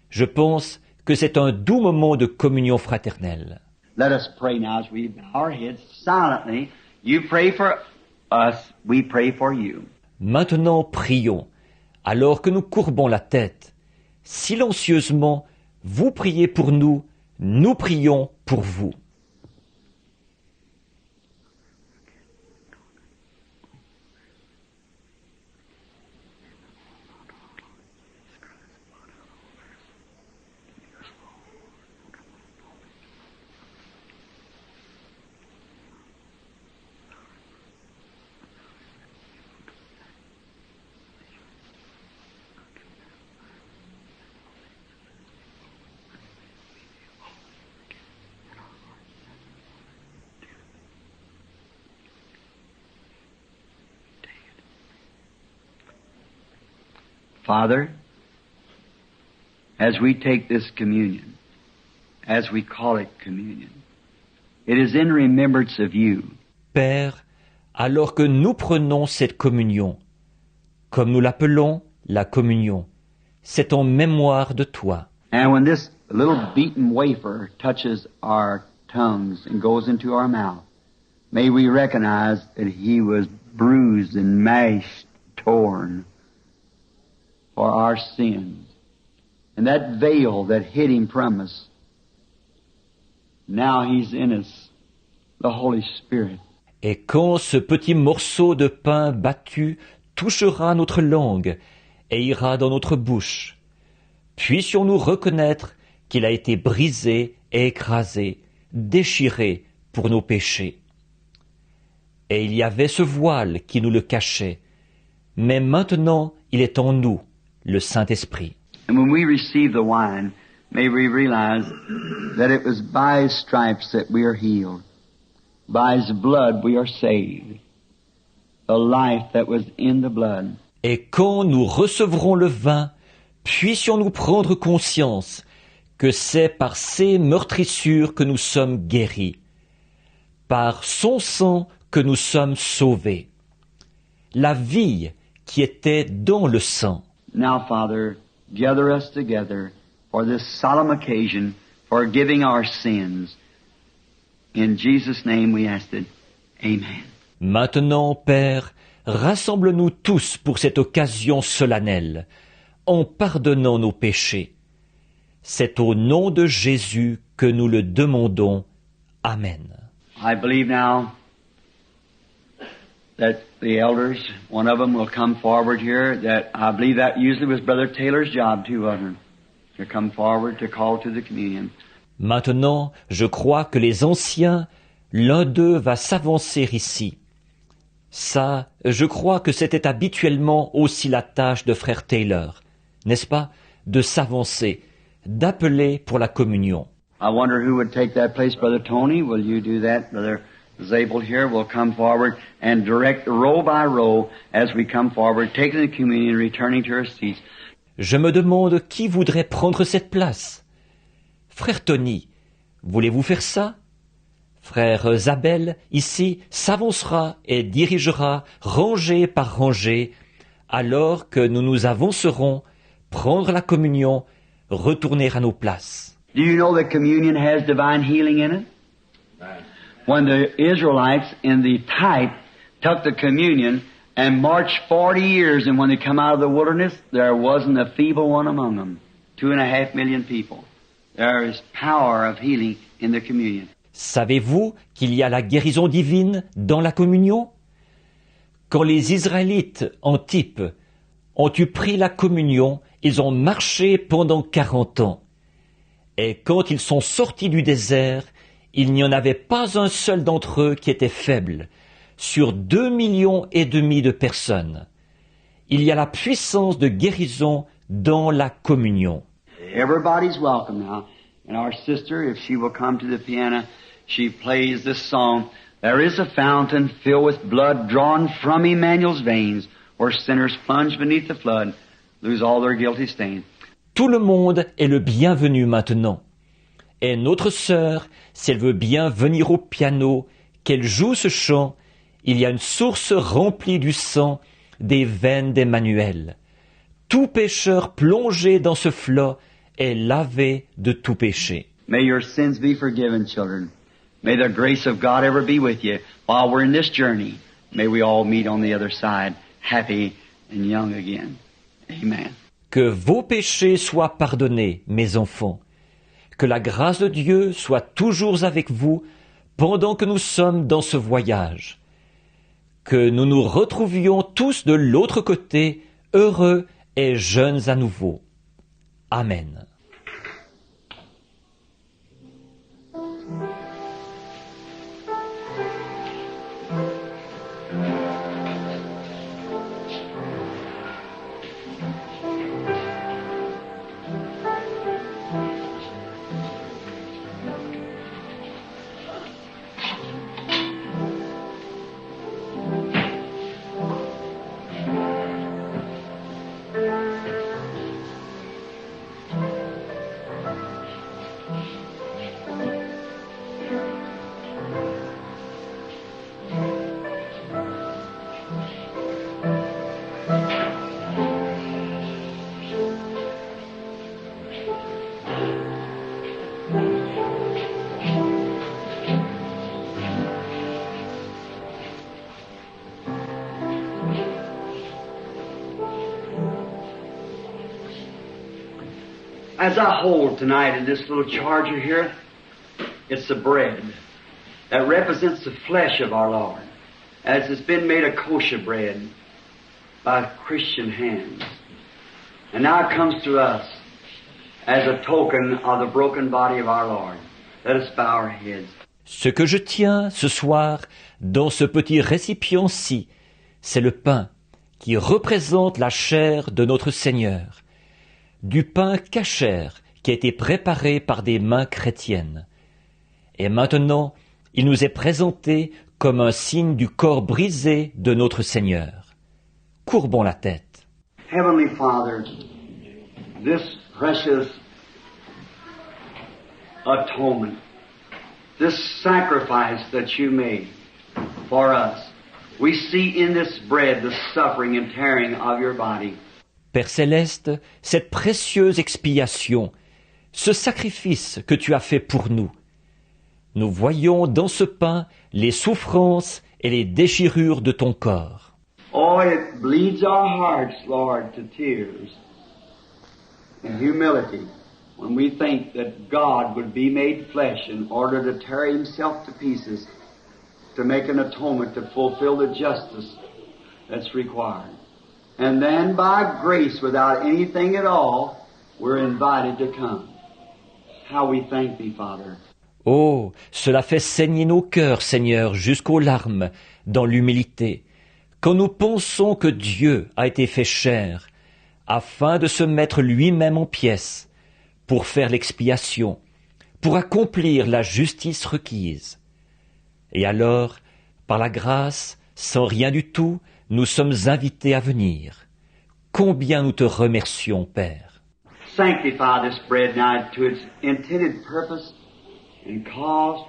Je pense que c'est un doux moment de communion fraternelle. Let us pray now as we bow our heads silently. You pray for us, we pray for you. Maintenant, prions, alors que nous courbons la tête. Silencieusement, vous priez pour nous, nous prions pour vous. Father, as we take this communion, as we call it communion, it is in remembrance of you. Père, alors que nous prenons cette communion, comme nous l'appelons la communion, c'est en mémoire de toi. And when this little beaten wafer touches our tongues and goes into our mouth, may we recognize that He was bruised and mashed, torn for our sins. And that veil that hid Him from us, now He's in us, the Holy Spirit. Et quand ce petit morceau de pain battu touchera notre langue et ira dans notre bouche, puissions-nous reconnaître qu'il a été brisé et écrasé, déchiré pour nos péchés. Et il y avait ce voile qui nous le cachait, mais maintenant il est en nous, le Saint-Esprit. And when we receive the wine, may we realize that it was by His stripes that we are healed. By His blood we are saved. The life that was in the blood. Et quand nous recevrons le vin, puissions-nous prendre conscience que c'est par ses meurtrissures que nous sommes guéris, par son sang que nous sommes sauvés. La vie qui était dans le sang. Now, Father, gather us together for this solemn occasion, forgiving our sins. In Jesus' name we ask it. Amen. Maintenant, Père, rassemble-nous tous pour cette occasion solennelle, en pardonnant nos péchés. C'est au nom de Jésus que nous le demandons. Amen. I believe now that the elders, one of them will come forward here, that I believe that usually was Brother Taylor's job too, wasn't it? To come forward to call to the communion. Maintenant, je crois que les anciens, l'un d'eux va s'avancer ici. Ça, je crois que c'était habituellement aussi la tâche de frère Taylor, n'est-ce pas, de s'avancer, d'appeler pour la communion. I wonder who would take that place. Brother Tony, will you do that? Brother Zabel here will come forward and direct row by row as we come forward, taking the communion, returning to our seats. Je me demande qui voudrait prendre cette place. Frère Tony, voulez-vous faire ça? Frère Zabel, ici, s'avancera et dirigera rangée par rangée, alors que nous nous avancerons, prendre la communion, retourner à nos places. Do you know that communion has divine healing in it? When the Israelites in the type took the communion and marched 40 years, and when they come out of the wilderness, there wasn't a feeble one among them. 2.5 million people. There is power of healing in the communion. Savez-vous qu'il y a la guérison divine dans la communion? Quand les Israélites, en type, ont eu pris la communion, ils ont marché pendant 40 ans. Et quand ils sont sortis du désert, il n'y en avait pas un seul d'entre eux qui était faible, sur 2,5 millions de personnes. Il y a la puissance de guérison dans la communion. Everybody's welcome now. And our sister, if she will come to the piano, she plays this song. There is a fountain filled with blood drawn from Emmanuel's veins, where sinners plunge beneath the flood, lose all their guilty stain. Tout le monde est le bienvenu maintenant. Et notre sœur, si elle veut bien venir au piano, qu'elle joue ce chant, il y a une source remplie du sang des veines d'Emmanuel. Tout pécheur plongé dans ce flot est lavé de tout péché. May your sins be forgiven, children. May the grace of God ever be with you while we're in this journey. May we all meet on the other side, happy and young again. Amen. Que vos péchés soient pardonnés, mes enfants. Que la grâce de Dieu soit toujours avec vous pendant que nous sommes dans ce voyage. Que nous nous retrouvions tous de l'autre côté, heureux et jeunes à nouveau. Amen. As I hold tonight in this little charger here, it's the bread that represents the flesh of our Lord, as it's been made a kosher bread by Christian hands. And now it comes to us as a token of the broken body of our Lord. Let us bow our heads. Ce que je tiens ce soir dans ce petit récipient-ci, c'est le pain qui représente la chair de notre Seigneur, du pain cachère qui a été préparé par des mains chrétiennes. Et maintenant, il nous est présenté comme un signe du corps brisé de notre Seigneur. Courbons la tête. Heavenly Father, this precious atonement, this sacrifice that you made for us, we see in this bread the suffering and tearing of your body. Père céleste, cette précieuse expiation, ce sacrifice que tu as fait pour nous, nous voyons dans ce pain les souffrances et les déchirures de ton corps. Oh, it bleeds our hearts, Lord, to tears and humility when we think that God would be made flesh in order to tear himself to pieces to make an atonement to fulfill the justice that's required. And then by grace, without anything at all, we're invited to come. How we thank thee, Father. Oh, cela fait saigner nos cœurs, Seigneur, jusqu'aux larmes, dans l'humilité, quand nous pensons que Dieu a été fait chair, afin de se mettre lui-même en pièces, pour faire l'expiation, pour accomplir la justice requise. Et alors, par la grâce, sans rien du tout, nous sommes invités à venir. Combien nous te remercions, Père. Sanctify this bread now to its intended purpose and cause,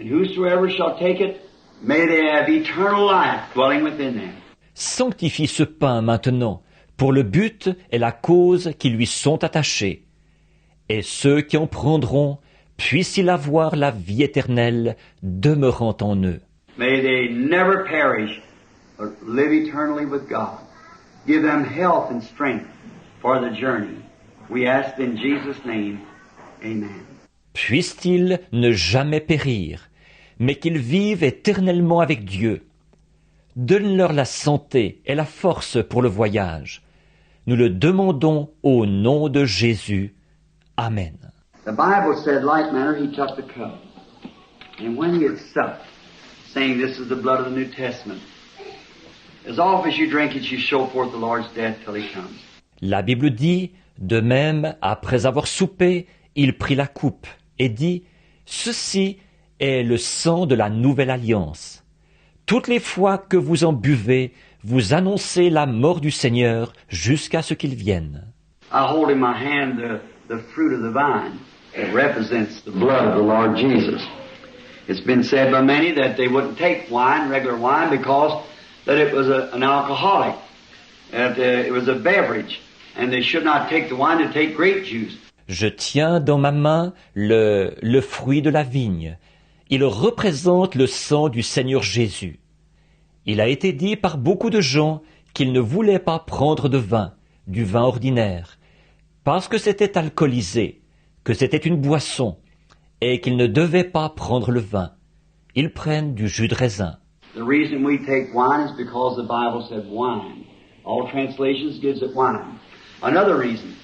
and whosoever shall take it, may they have eternal life dwelling within them. Sanctifie ce pain maintenant, pour le but et la cause qui lui sont attachés. Et ceux qui en prendront, puissent-ils avoir la vie éternelle demeurant en eux. May they never perish, but live eternally with God. Give them health and strength for the journey. We ask in Jesus' name, amen. Puissent-ils ne jamais périr, mais qu'ils vivent éternellement avec Dieu. Donne-leur la santé et la force pour le voyage. Nous le demandons au nom de Jésus. Amen. The Bible said, like manner, he took the cup. And when he had supped, saying, this is the blood of the New Testament, as oft as you drink it, you show forth the Lord's death till he comes. La Bible dit, de même, après avoir soupé, il prit la coupe et dit, ceci est le sang de la nouvelle alliance. Toutes les fois que vous en buvez, vous annoncez la mort du Seigneur jusqu'à ce qu'il vienne. I hold in my hand the fruit of the vine that represents the blood of the Lord Jesus. It's been said by many that they wouldn't take wine, regular wine, because that it was an alcoholic, that it was a beverage, and they should not take the wine to take grape juice. Je tiens dans ma main le fruit de la vigne. Il représente le sang du Seigneur Jésus. Il a été dit par beaucoup de gens qu'ils ne voulaient pas prendre de vin, du vin ordinaire, parce que c'était alcoolisé, que c'était une boisson, et qu'ils ne devaient pas prendre le vin. Ils prennent du jus de raisin. The reason we take wine is because the Bible said wine. All translations gives it wine. Another reason,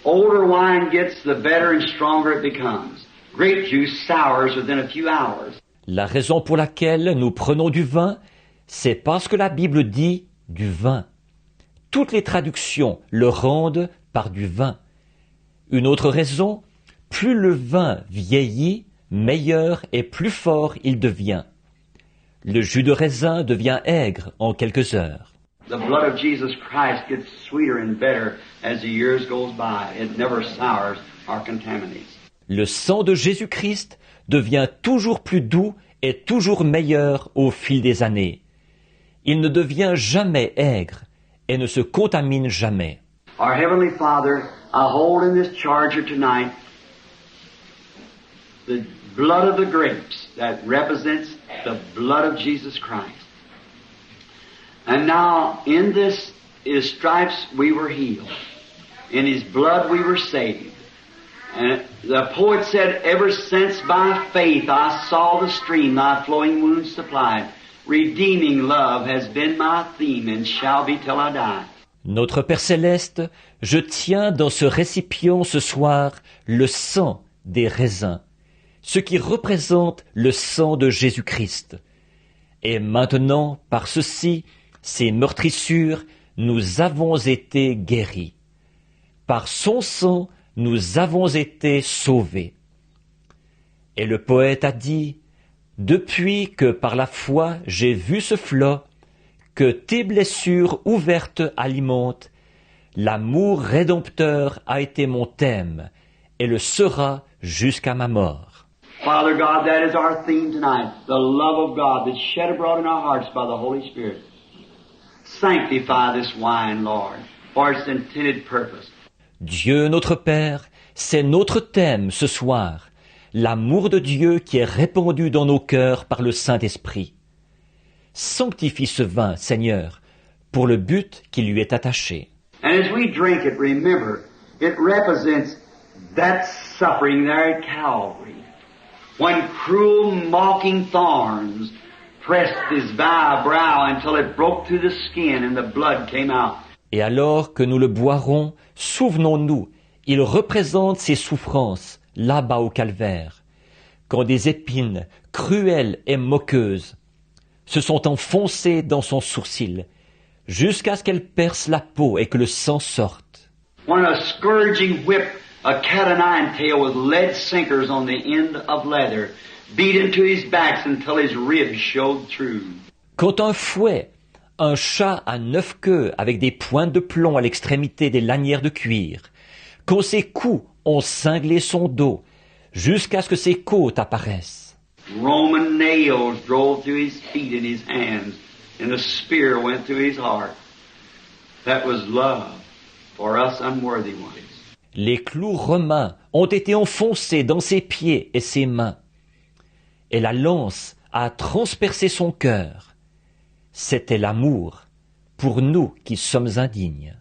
older wine gets, the better and stronger it becomes. Grape juice sours within a few hours. La raison pour laquelle nous prenons du vin, c'est parce que la Bible dit du vin. Toutes les traductions le rendent par du vin. Une autre raison, plus le vin vieillit, meilleur et plus fort il devient. Le jus de raisin devient aigre en quelques heures. The blood of Jesus Christ gets sweeter and better as the years goes by. It never sours or contaminates. Le sang de Jésus-Christ devient toujours plus doux et toujours meilleur au fil des années. Il ne devient jamais aigre et ne se contamine jamais. Our Heavenly Father, I hold in this charger tonight the blood of the grapes that represents the blood of Jesus Christ. And now in this, His stripes we were healed. In His blood we were saved. And the poet said, ever since by faith I saw the stream thy flowing wounds supplied, redeeming love has been my theme and shall be till I die. Notre Père Céleste, je tiens dans ce récipient ce soir le sang des raisins, ce qui représente le sang de Jésus-Christ. Et maintenant, par ceci, ces meurtrissures, nous avons été guéris. Par son sang, nous avons été sauvés. Et le poète a dit, « Depuis que par la foi j'ai vu ce flot, que tes blessures ouvertes alimentent, l'amour rédempteur a été mon thème et le sera jusqu'à ma mort. » Father God, that is our theme tonight, the love of God that's shed abroad in our hearts by the Holy Spirit. Sanctify this wine, Lord, for its intended purpose. Dieu notre Père, c'est notre thème ce soir, l'amour de Dieu qui est répandu dans nos cœurs par le Saint-Esprit. Sanctifie ce vin, Seigneur, pour le but qui lui est attaché. And as we drink it, remember, it represents that suffering there at Calvary, when cruel, mocking thorns pressed his vile brow until it broke through the skin and the blood came out. Et alors que nous le boirons, souvenons-nous, il représente ses souffrances là-bas au calvaire, quand des épines cruelles et moqueuses se sont enfoncées dans son sourcil, jusqu'à ce qu'elles percent la peau et que le sang sorte. When a scourging whip, a cat o' nine tail with lead sinkers on the end of leather, beat into his backs until his ribs showed through. Quand un fouet, un chat à 9 queues avec des pointes de plomb à l'extrémité des lanières de cuir, quand ses coups ont cinglé son dos, jusqu'à ce que ses côtes apparaissent. Roman nails drove through his feet and his hands, and a spear went through his heart. That was love for us unworthy ones. Les clous romains ont été enfoncés dans ses pieds et ses mains, et la lance a transpercé son cœur. C'était l'amour pour nous qui sommes indignes.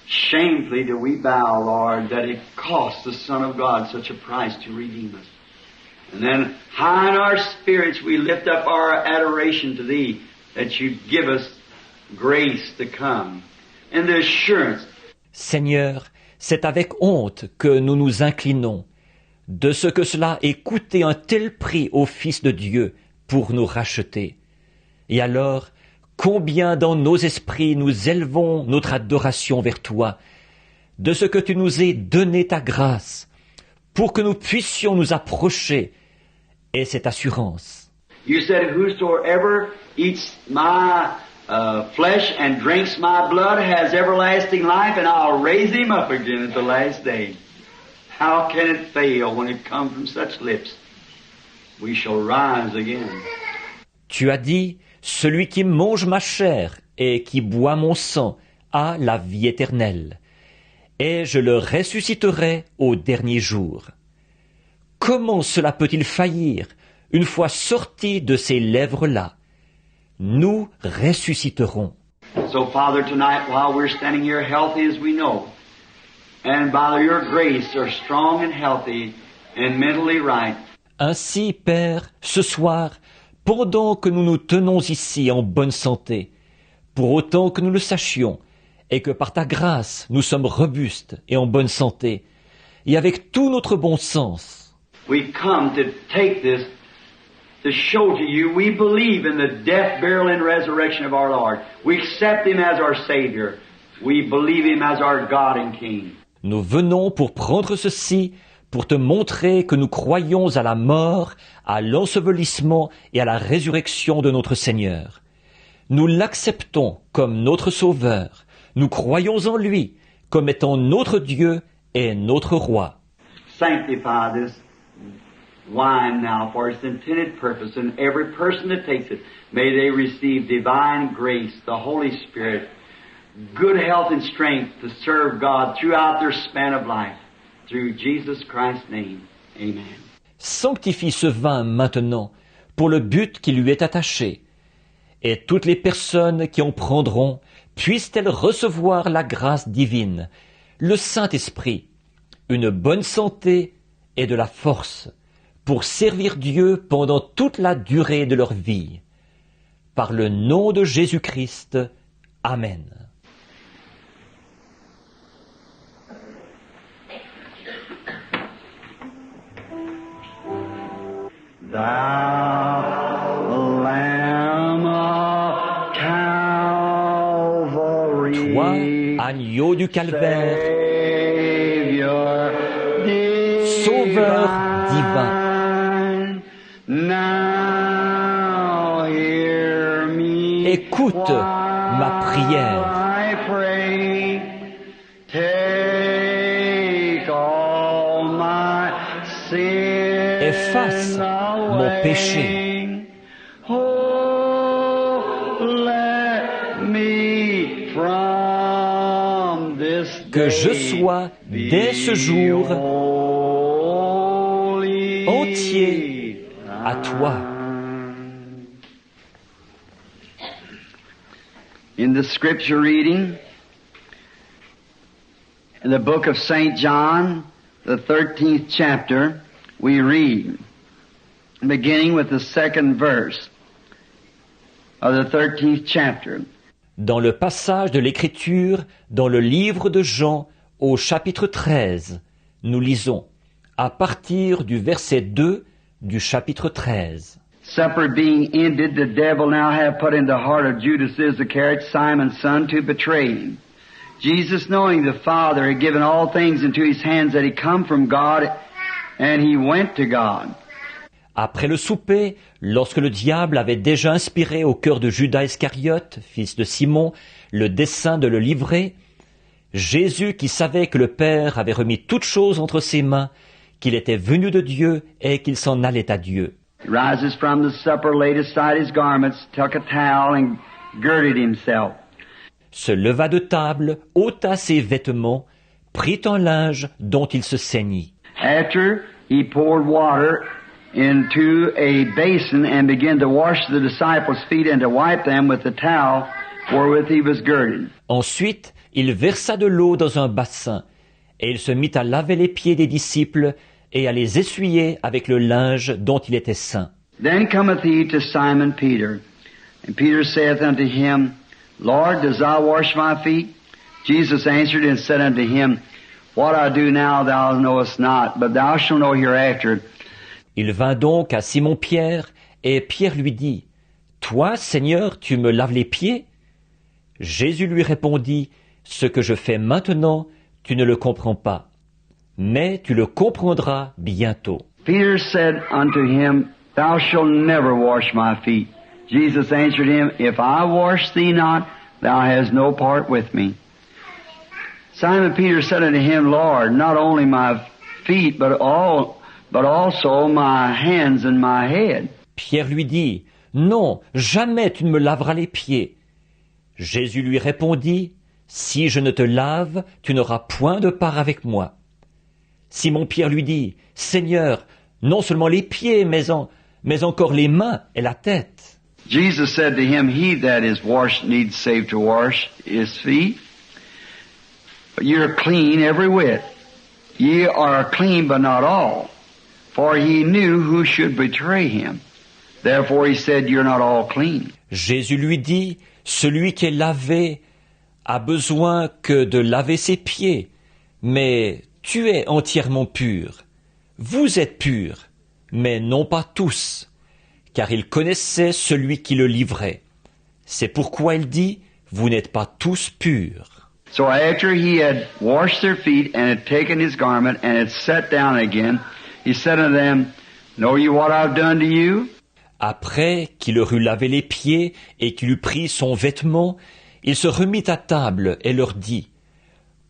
Shamefully do we bow, Lord, that it cost the Son of God such a price to redeem us. And then high in our spirits we lift up our adoration to Thee that You give us grace to come and the assurance. Seigneur, c'est avec honte que nous nous inclinons de ce que cela ait coûté un tel prix au Fils de Dieu pour nous racheter. Et alors, combien dans nos esprits nous élevons notre adoration vers Toi, de ce que Tu nous aies donné Ta grâce, pour que nous puissions nous approcher, et cette assurance. You said, whosoever eats my flesh and drinks my blood has everlasting life, and I'll raise him up again at the last day. How can it fail when it comes from such lips? We shall rise again. Tu as dit, celui qui mange ma chair et qui boit mon sang a la vie éternelle, et je le ressusciterai au dernier jour. Comment cela peut-il faillir une fois sorti de ces lèvres-là? Nous ressusciterons. So, Father, tonight, while we're standing here healthy as we know, and by Your grace are strong and healthy and mentally right. Ainsi, Père, ce soir, pendant que nous nous tenons ici en bonne santé, pour autant que nous le sachions, et que par Ta grâce nous sommes robustes et en bonne santé, et avec tout notre bon sens, we come to take this to show to You we believe in the death, burial, and resurrection of our Lord. We accept Him as our Savior. We believe Him as our God and King. Nous venons pour prendre ceci, pour Te montrer que nous croyons à la mort, à l'ensevelissement et à la résurrection de notre Seigneur. Nous l'acceptons comme notre Sauveur. Nous croyons en lui comme étant notre Dieu et notre Roi. Sanctify this wine now for its intended purpose, and every person that takes it, may they receive divine grace, the Holy Spirit, good health and strength to serve God throughout their span of life. Through Jesus Christ's name. Amen. Sanctifie ce vin maintenant pour le but qui lui est attaché, et toutes les personnes qui en prendront puissent-elles recevoir la grâce divine, le Saint-Esprit, une bonne santé et de la force pour servir Dieu pendant toute la durée de leur vie. Par le nom de Jésus-Christ. Amen. Thou Lamb of Calvary, Toi, agneau du calvaire, Savior Sauveur divin, now hear me écoute ma prière. I pray, take all my sins Efface mon péché. Oh, let me from this Que je day sois, dès ce jour, wholly entier à toi. In the scripture reading, in the book of St. John, the 13th chapter, we read, beginning with the second verse of the 13th chapter. Dans le passage de l'Écriture, dans le livre de Jean, au chapitre 13, nous lisons, à partir du verset 2 du chapitre 13. Supper being ended, the devil now had put in the heart of Judas Iscariot, Simon's son, to betray him. Jesus, knowing the Father had given all things into his hands, that he come from God, and he went to God. Après le souper, lorsque le diable avait déjà inspiré au cœur de Judas Iscariote, fils de Simon, le dessein de le livrer, Jésus, qui savait que le Père avait remis toutes choses entre ses mains, qu'il était venu de Dieu et qu'il s'en allait à Dieu. He rises from the supper, laid aside his garments, took a towel, and girded himself. Se leva de table, ôta ses vêtements, prit un linge dont il se ceignit. After he poured water into a basin and began to wash the disciples' feet and to wipe them with the towel wherewith he was girded. Ensuite, il versa de l'eau dans un bassin, et il se mit à laver les pieds des disciples et à les essuyer avec le linge dont il était ceint. Then cometh he to Simon Peter, and Peter saith unto him, Lord, dost thou wash my feet? Jesus answered and said unto him, What I do now thou knowest not, but thou shalt know hereafter. Il vint donc à Simon-Pierre, et Pierre lui dit, Toi, Seigneur, tu me laves les pieds? Jésus lui répondit, Ce que je fais maintenant, tu ne le comprends pas, mais tu le comprendras bientôt. Peter said unto him, Thou shalt never wash my feet. Jesus answered him, If I wash thee not, thou hast no part with me. Simon Peter said unto him, Lord, not only my feet, but also my hands and my head. Pierre lui dit, Non, jamais tu ne me laveras les pieds. Jésus lui répondit, Si je ne te lave, tu n'auras point de part avec moi. Simon-Pierre lui dit, Seigneur, non seulement les pieds, mais encore les mains et la tête. Jesus said to him, He that is washed needs save to wash his feet. But ye are clean every whit. Ye are clean, but not all. For he knew who should betray him. Therefore he said, You're not all clean. Jésus lui dit, Celui qui est lavé a besoin que de laver ses pieds, mais tu es entièrement pur. Vous êtes purs, mais non pas tous, car il connaissait celui qui le livrait. C'est pourquoi il dit, Vous n'êtes pas tous purs. So after he had washed their feet and had taken his garment and had sat down again, he said unto them, Know ye what I've done to you? Après qu'il leur eut lavé les pieds et qu'il eut pris son vêtement, il se remit à table et leur dit,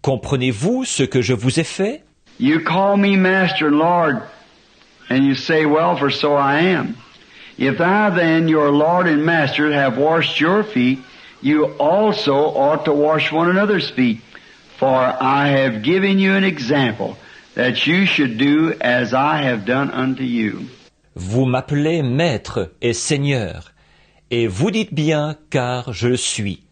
Comprenez-vous ce que je vous ai fait? You call me Master and Lord, and you say, Well, for so I am. If I then, your Lord and Master, have washed your feet, you also ought to wash one another's feet. For I have given you an example, that you should do as I have done unto you. Vous m'appelez Maître et Seigneur, et vous dites bien, car je le suis.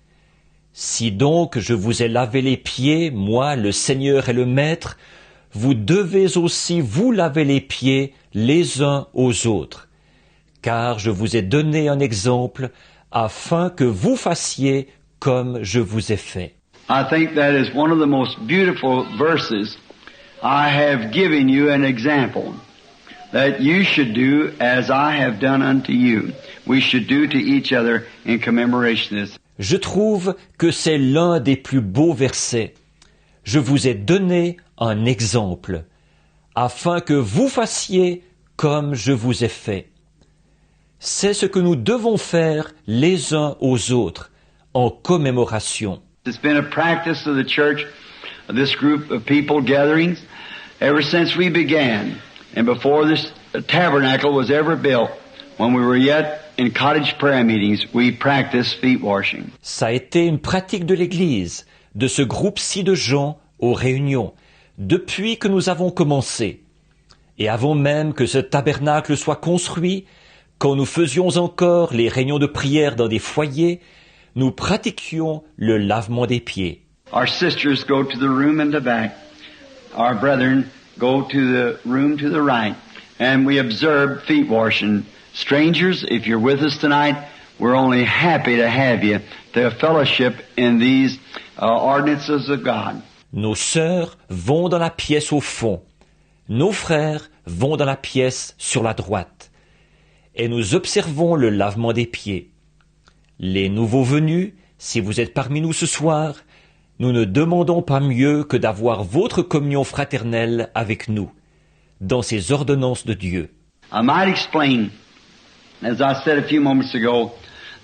Si donc je vous ai lavé les pieds, moi, le Seigneur et le Maître, vous devez aussi vous laver les pieds les uns aux autres, car je vous ai donné un exemple afin que vous fassiez comme je vous ai fait. I think that is one of the most beautiful verses. I have given you an example that you should do as I have done unto you. We should do to each other in commemoration of this. Je trouve que c'est l'un des plus beaux versets. Je vous ai donné un exemple, afin que vous fassiez comme je vous ai fait. C'est ce que nous devons faire les uns aux autres, en commémoration. It's been a practice of the church, of this group of people gatherings, ever since we began, and before this tabernacle was ever built, when we were yet in cottage prayer meetings, we practiced feet washing. Ça a été une pratique de l'Église, de ce groupe-ci de gens aux réunions, depuis que nous avons commencé. Et avant même que ce tabernacle soit construit, quand nous faisions encore les réunions de prière dans des foyers, nous pratiquions le lavement des pieds. Our sisters go to the room in the back. Our brethren go to the room to the right. And we observe feet washing. Strangers, if you're with us tonight, we're only happy to have you to fellowship in these ordinances of God. Nos sœurs vont dans la pièce au fond. Nos frères vont dans la pièce sur la droite. Et nous observons le lavement des pieds. Les nouveaux venus, si vous êtes parmi nous ce soir, nous ne demandons pas mieux que d'avoir votre communion fraternelle avec nous, dans ces ordonnances de Dieu. I might explain, as I said a few moments ago,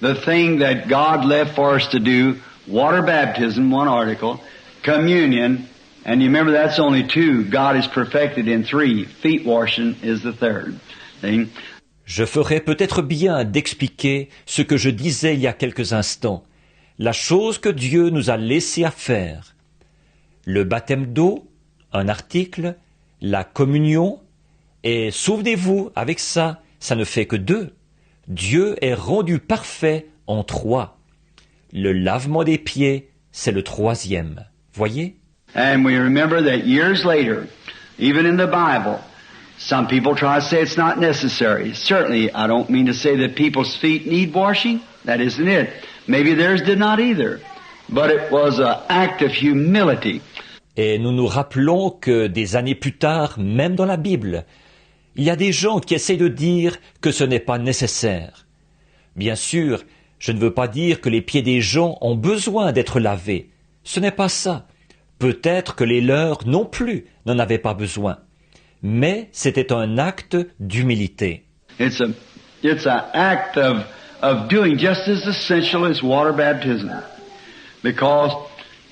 the thing that God left for us to do, water baptism, one article, communion, and you remember that's only two. God is perfected in three. Feet washing is the third thing. Je ferais peut-être bien d'expliquer ce que je disais il y a quelques instants, la chose que Dieu nous a laissé à faire. Le baptême d'eau, un article, la communion, et souvenez-vous, avec ça, ça ne fait que deux. Dieu est rendu parfait en trois. Le lavement des pieds, c'est le troisième. Voyez? And we remember that years later, even in the Bible, some people try to say it's not necessary. Certainly, I don't mean to say that people's feet need washing. That isn't it. Maybe theirs did not either. But it was an act of humility. Et nous nous rappelons que des années plus tard, même dans la Bible, il y a des gens qui essayent de dire que ce n'est pas nécessaire. Bien sûr, je ne veux pas dire que les pieds des gens ont besoin d'être lavés. Ce n'est pas ça. Peut-être que les leurs non plus n'en avaient pas besoin. Mais c'était un acte d'humilité. It's an act of doing just as essential as water baptism. Because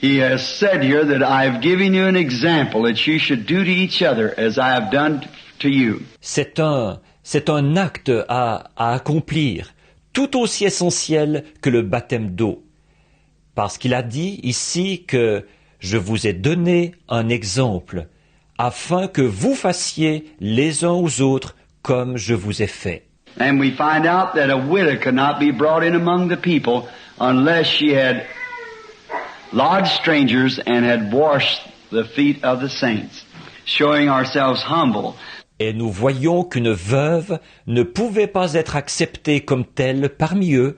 he has said here that I have given you an example that you should do to each other as I have done to you. C'est un acte à accomplir, tout aussi essentiel que le baptême d'eau. Parce qu'il a dit ici que je vous ai donné un exemple, afin que vous fassiez les uns aux autres comme je vous ai fait. And we find out that a widow could not be brought in among the people unless she had lodged strangers and had washed the feet of the saints, showing ourselves humble. Et nous voyons qu'une veuve ne pouvait pas être acceptée comme telle parmi eux,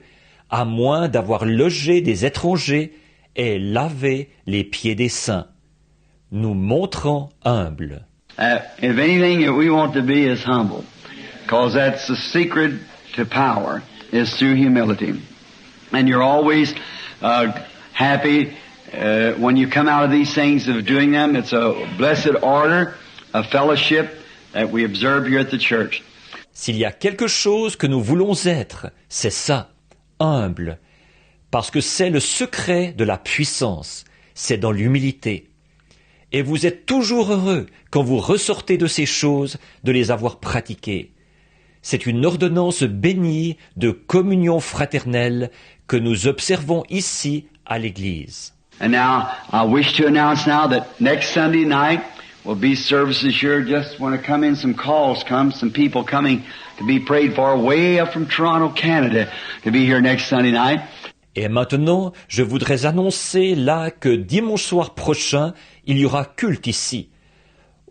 à moins d'avoir logé des étrangers et lavé les pieds des saints, nous montrant humbles. If anything that we want to be is humble, because that's the secret to power, is through humility. And you're always happy when you come out of these things of doing them. It's a blessed order, a fellowship that we observe here at the church. S'il y a quelque chose que nous voulons être, c'est ça, humble, parce que c'est le secret de la puissance, c'est dans l'humilité. Et vous êtes toujours heureux quand vous ressortez de ces choses, de les avoir pratiquées. C'est une ordonnance bénie de communion fraternelle que nous observons ici à l'Église. And now, I wish to announce now that next Sunday night will be services here. Just want to come in, some calls come, some people coming to be prayed for way up from Toronto, Canada, to be here next Sunday night. Et maintenant, je voudrais annoncer là que dimanche soir prochain, il y aura culte ici.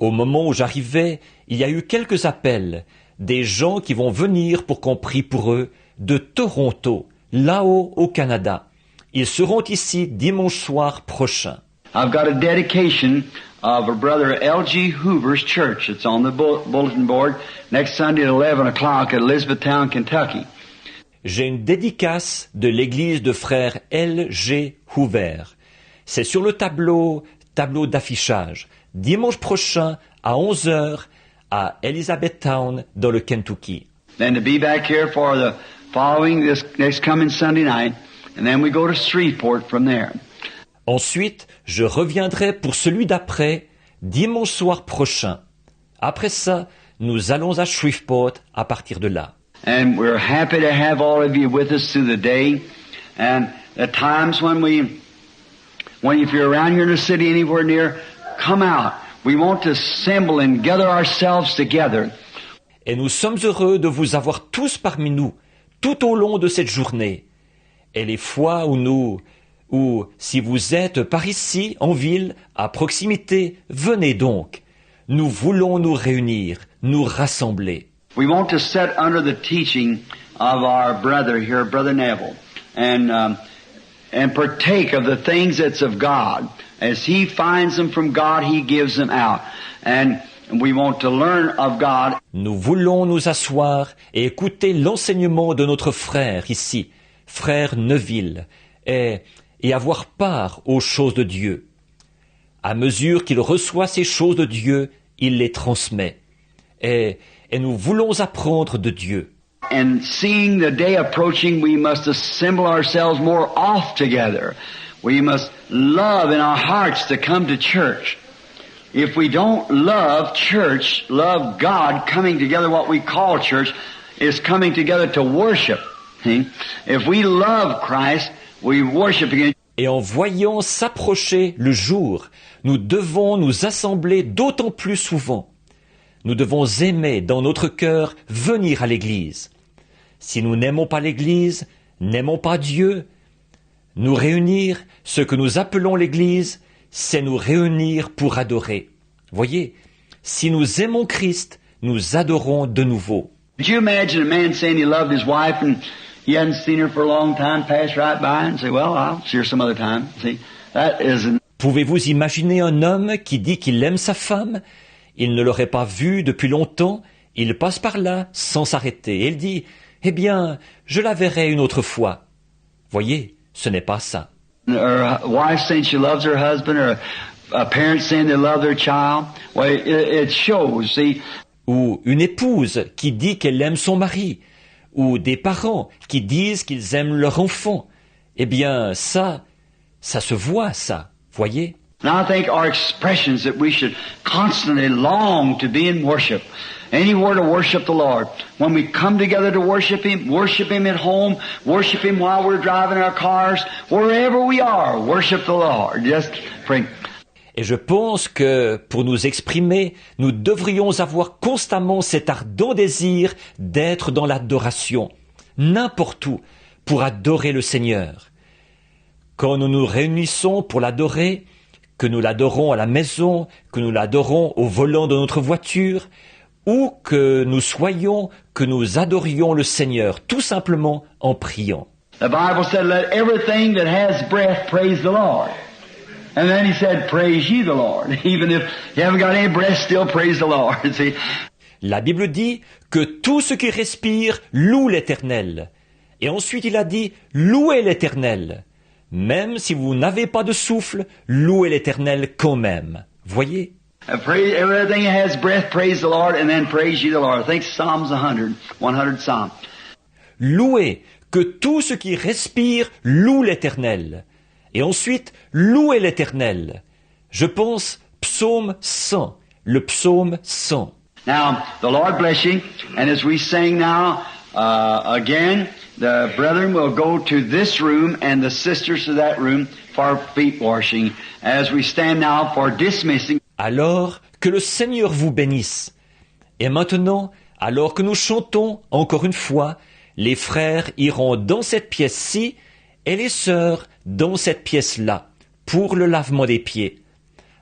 Au moment où j'arrivais, il y a eu quelques appels, des gens qui vont venir pour qu'on prie pour eux, de Toronto, là-haut au Canada. Ils seront ici dimanche soir prochain. I've got a dedication of a brother L.G. Hoover's church. It's on the bulletin board next Sunday at 11 o'clock at Elizabethtown, Kentucky. J'ai une dédicace de l'église de frère L.G. Hoover. C'est sur le tableau d'affichage, dimanche prochain à 11 heures à Elizabethtown dans le Kentucky. Then to be back here for the following this next coming Sunday night, and then we go to Shreveport from there. Ensuite, je reviendrai pour celui d'après, dimanche soir prochain. Après ça, nous allons à Shreveport à partir de là. And we're happy to have all of you with us through the day. And at times when if you're around here in the city anywhere near, come out. We want to assemble and gather ourselves together. Et nous sommes heureux de vous avoir tous parmi nous, tout au long de cette journée. Et les fois où si vous êtes par ici, en ville, à proximité, venez donc. Nous voulons nous réunir, nous rassembler. We want to sit under the teaching of our brother here, Brother Neville, and partake of the things that's of God. As he finds them from God, he gives them out. And we want to learn of God. Nous voulons nous asseoir et écouter l'enseignement de notre frère ici, frère Neville, et avoir part aux choses de Dieu. À mesure qu'il reçoit ces choses de Dieu, il les transmet. Et nous voulons apprendre de Dieu. And seeing the day approaching, we must assemble ourselves more oft together. We must love in our hearts to come to church. If we don't love church, love God, coming together, what we call church, is coming together to worship. See? If we love Christ, we worship again. Et en voyant s'approcher le jour, nous devons nous assembler d'autant plus souvent. Nous devons aimer dans notre cœur venir à l'Église. Si nous n'aimons pas l'Église, n'aimons pas Dieu, nous réunir, ce que nous appelons l'Église, c'est nous réunir pour adorer. Voyez, si nous aimons Christ, nous adorons de nouveau. Could you imagine a man saying he loved his wife and he hadn't seen her for a long time, pass right by and say, well, I'll see her some other time. See, that isn't... Pouvez-vous imaginer un homme qui dit qu'il aime sa femme? Il ne l'aurait pas vue depuis longtemps, il passe par là sans s'arrêter. Et il dit, eh bien, je la verrai une autre fois. Voyez, ce n'est pas ça. Or a wife saying she loves her husband, or a parent saying they love their child. Well, it shows, see. Ou une épouse qui dit qu'elle aime son mari, ou des parents qui disent qu'ils aiment leur enfant. Eh bien, ça se voit, ça, voyez. And I think our expressions that we should constantly long to be in worship. Anywhere to worship the Lord. When we come together to worship Him at home, worship Him while we're driving our cars, wherever we are, worship the Lord. Just pray. Et je pense que, pour nous exprimer, nous devrions avoir constamment cet ardent désir d'être dans l'adoration, n'importe où, pour adorer le Seigneur. Quand nous nous réunissons pour l'adorer, que nous l'adorons à la maison, que nous l'adorons au volant de notre voiture, ou que nous soyons, que nous adorions le Seigneur, tout simplement en priant. The Bible said, let everything that has breath praise the Lord. And then he said, praise ye the Lord. Even if you haven't got any breath, still praise the Lord. See? La Bible dit que tout ce qui respire loue l'Éternel. Et ensuite il a dit, louez l'Éternel. Même si vous n'avez pas de souffle, louez l'Éternel quand même. Voyez? Praise, everything that has breath, praise the Lord, and then praise ye the Lord. I think Psalms 100 Psalm. Louez, que tout ce qui respire loue l'Éternel. Et ensuite, louez l'Éternel. Je pense, psaume 100, le psaume 100. Now, the Lord bless you, and as we sing now, again, the brethren will go to this room and the sisters to that room for feet washing, as we stand now for dismissing. Alors, que le Seigneur vous bénisse. Et maintenant, alors que nous chantons, encore une fois, les frères iront dans cette pièce-ci et les sœurs dans cette pièce-là, pour le lavement des pieds.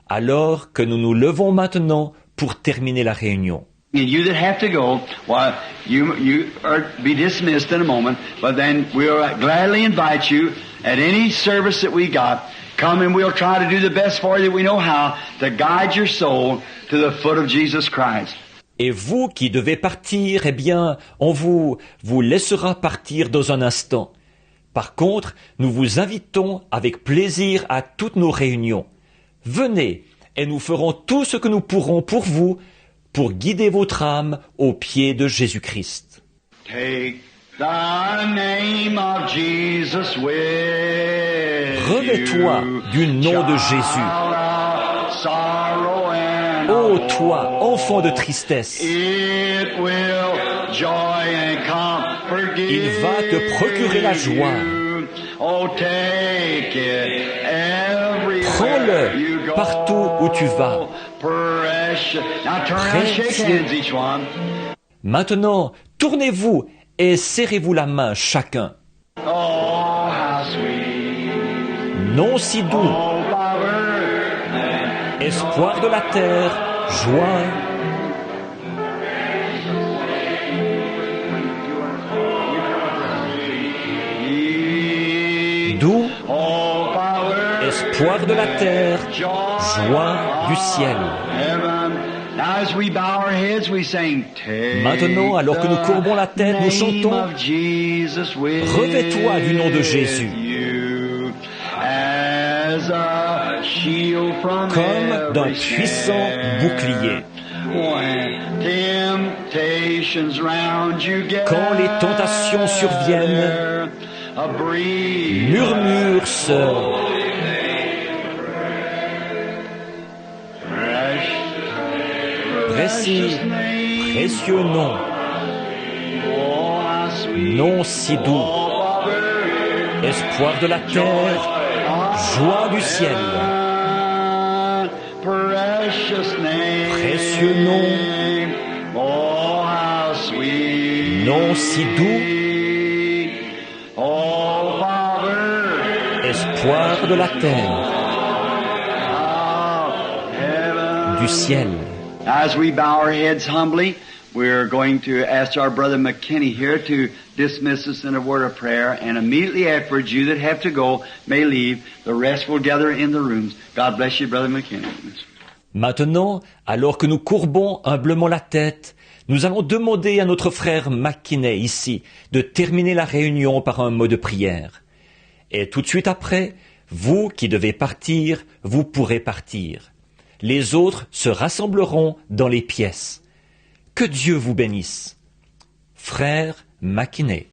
Alors que nous nous levons maintenant pour terminer la réunion. And you that have to go, well, you are be dismissed in a moment, but then we'll gladly invite you at any service that we got. Come and we'll try to do the best for you that we know how to guide your soul to the foot of Jesus Christ. Et vous qui devez partir, eh bien, on vous laissera partir dans un instant. Par contre, nous vous invitons avec plaisir à toutes nos réunions. Venez et nous ferons tout ce que nous pourrons pour vous, pour guider votre âme aux pieds de Jésus-Christ. Take the name of Jesus with Revêt-toi du nom de Jésus. Ô toi, enfant de tristesse, It will joy and comfort give il va te procurer la joie. you. Oh, take it everywhere Prends-le you go. partout où tu vas. Precious. Now turn around and shake Précieux. hands, each one. Maintenant, tournez-vous et serrez-vous la main chacun. Oh, how sweet. Non si doux, Oh, Father. espoir de la terre, joie, doux, Oh, Father. espoir de la terre, joie du ciel. Heaven. Now as we bow our heads, we sing, Take Maintenant, alors que nous courbons la tête, nous the chantons, name of Jesus with Revêt-toi du nom de Jésus. you as a shield from Comme d'un every puissant snare. bouclier. When temptations round you gather, Quand les tentations surviennent, a breeze murmure ce précis, précieux nom, nom si doux, espoir de la terre, joie du ciel, précieux nom, nom si doux, espoir de la terre, du ciel. As we bow our heads humbly, we're going to ask our brother McKinney here to dismiss us in a word of prayer, and immediately afterwards, you that have to go may leave. The rest will gather in the rooms. God bless you, brother McKinney. Maintenant, alors que nous courbons humblement la tête, nous allons demander à notre frère McKinney ici de terminer la réunion par un mot de prière. Et tout de suite après, vous qui devez partir, vous pourrez partir. Les autres se rassembleront dans les pièces. Que Dieu vous bénisse. Frère McKinney.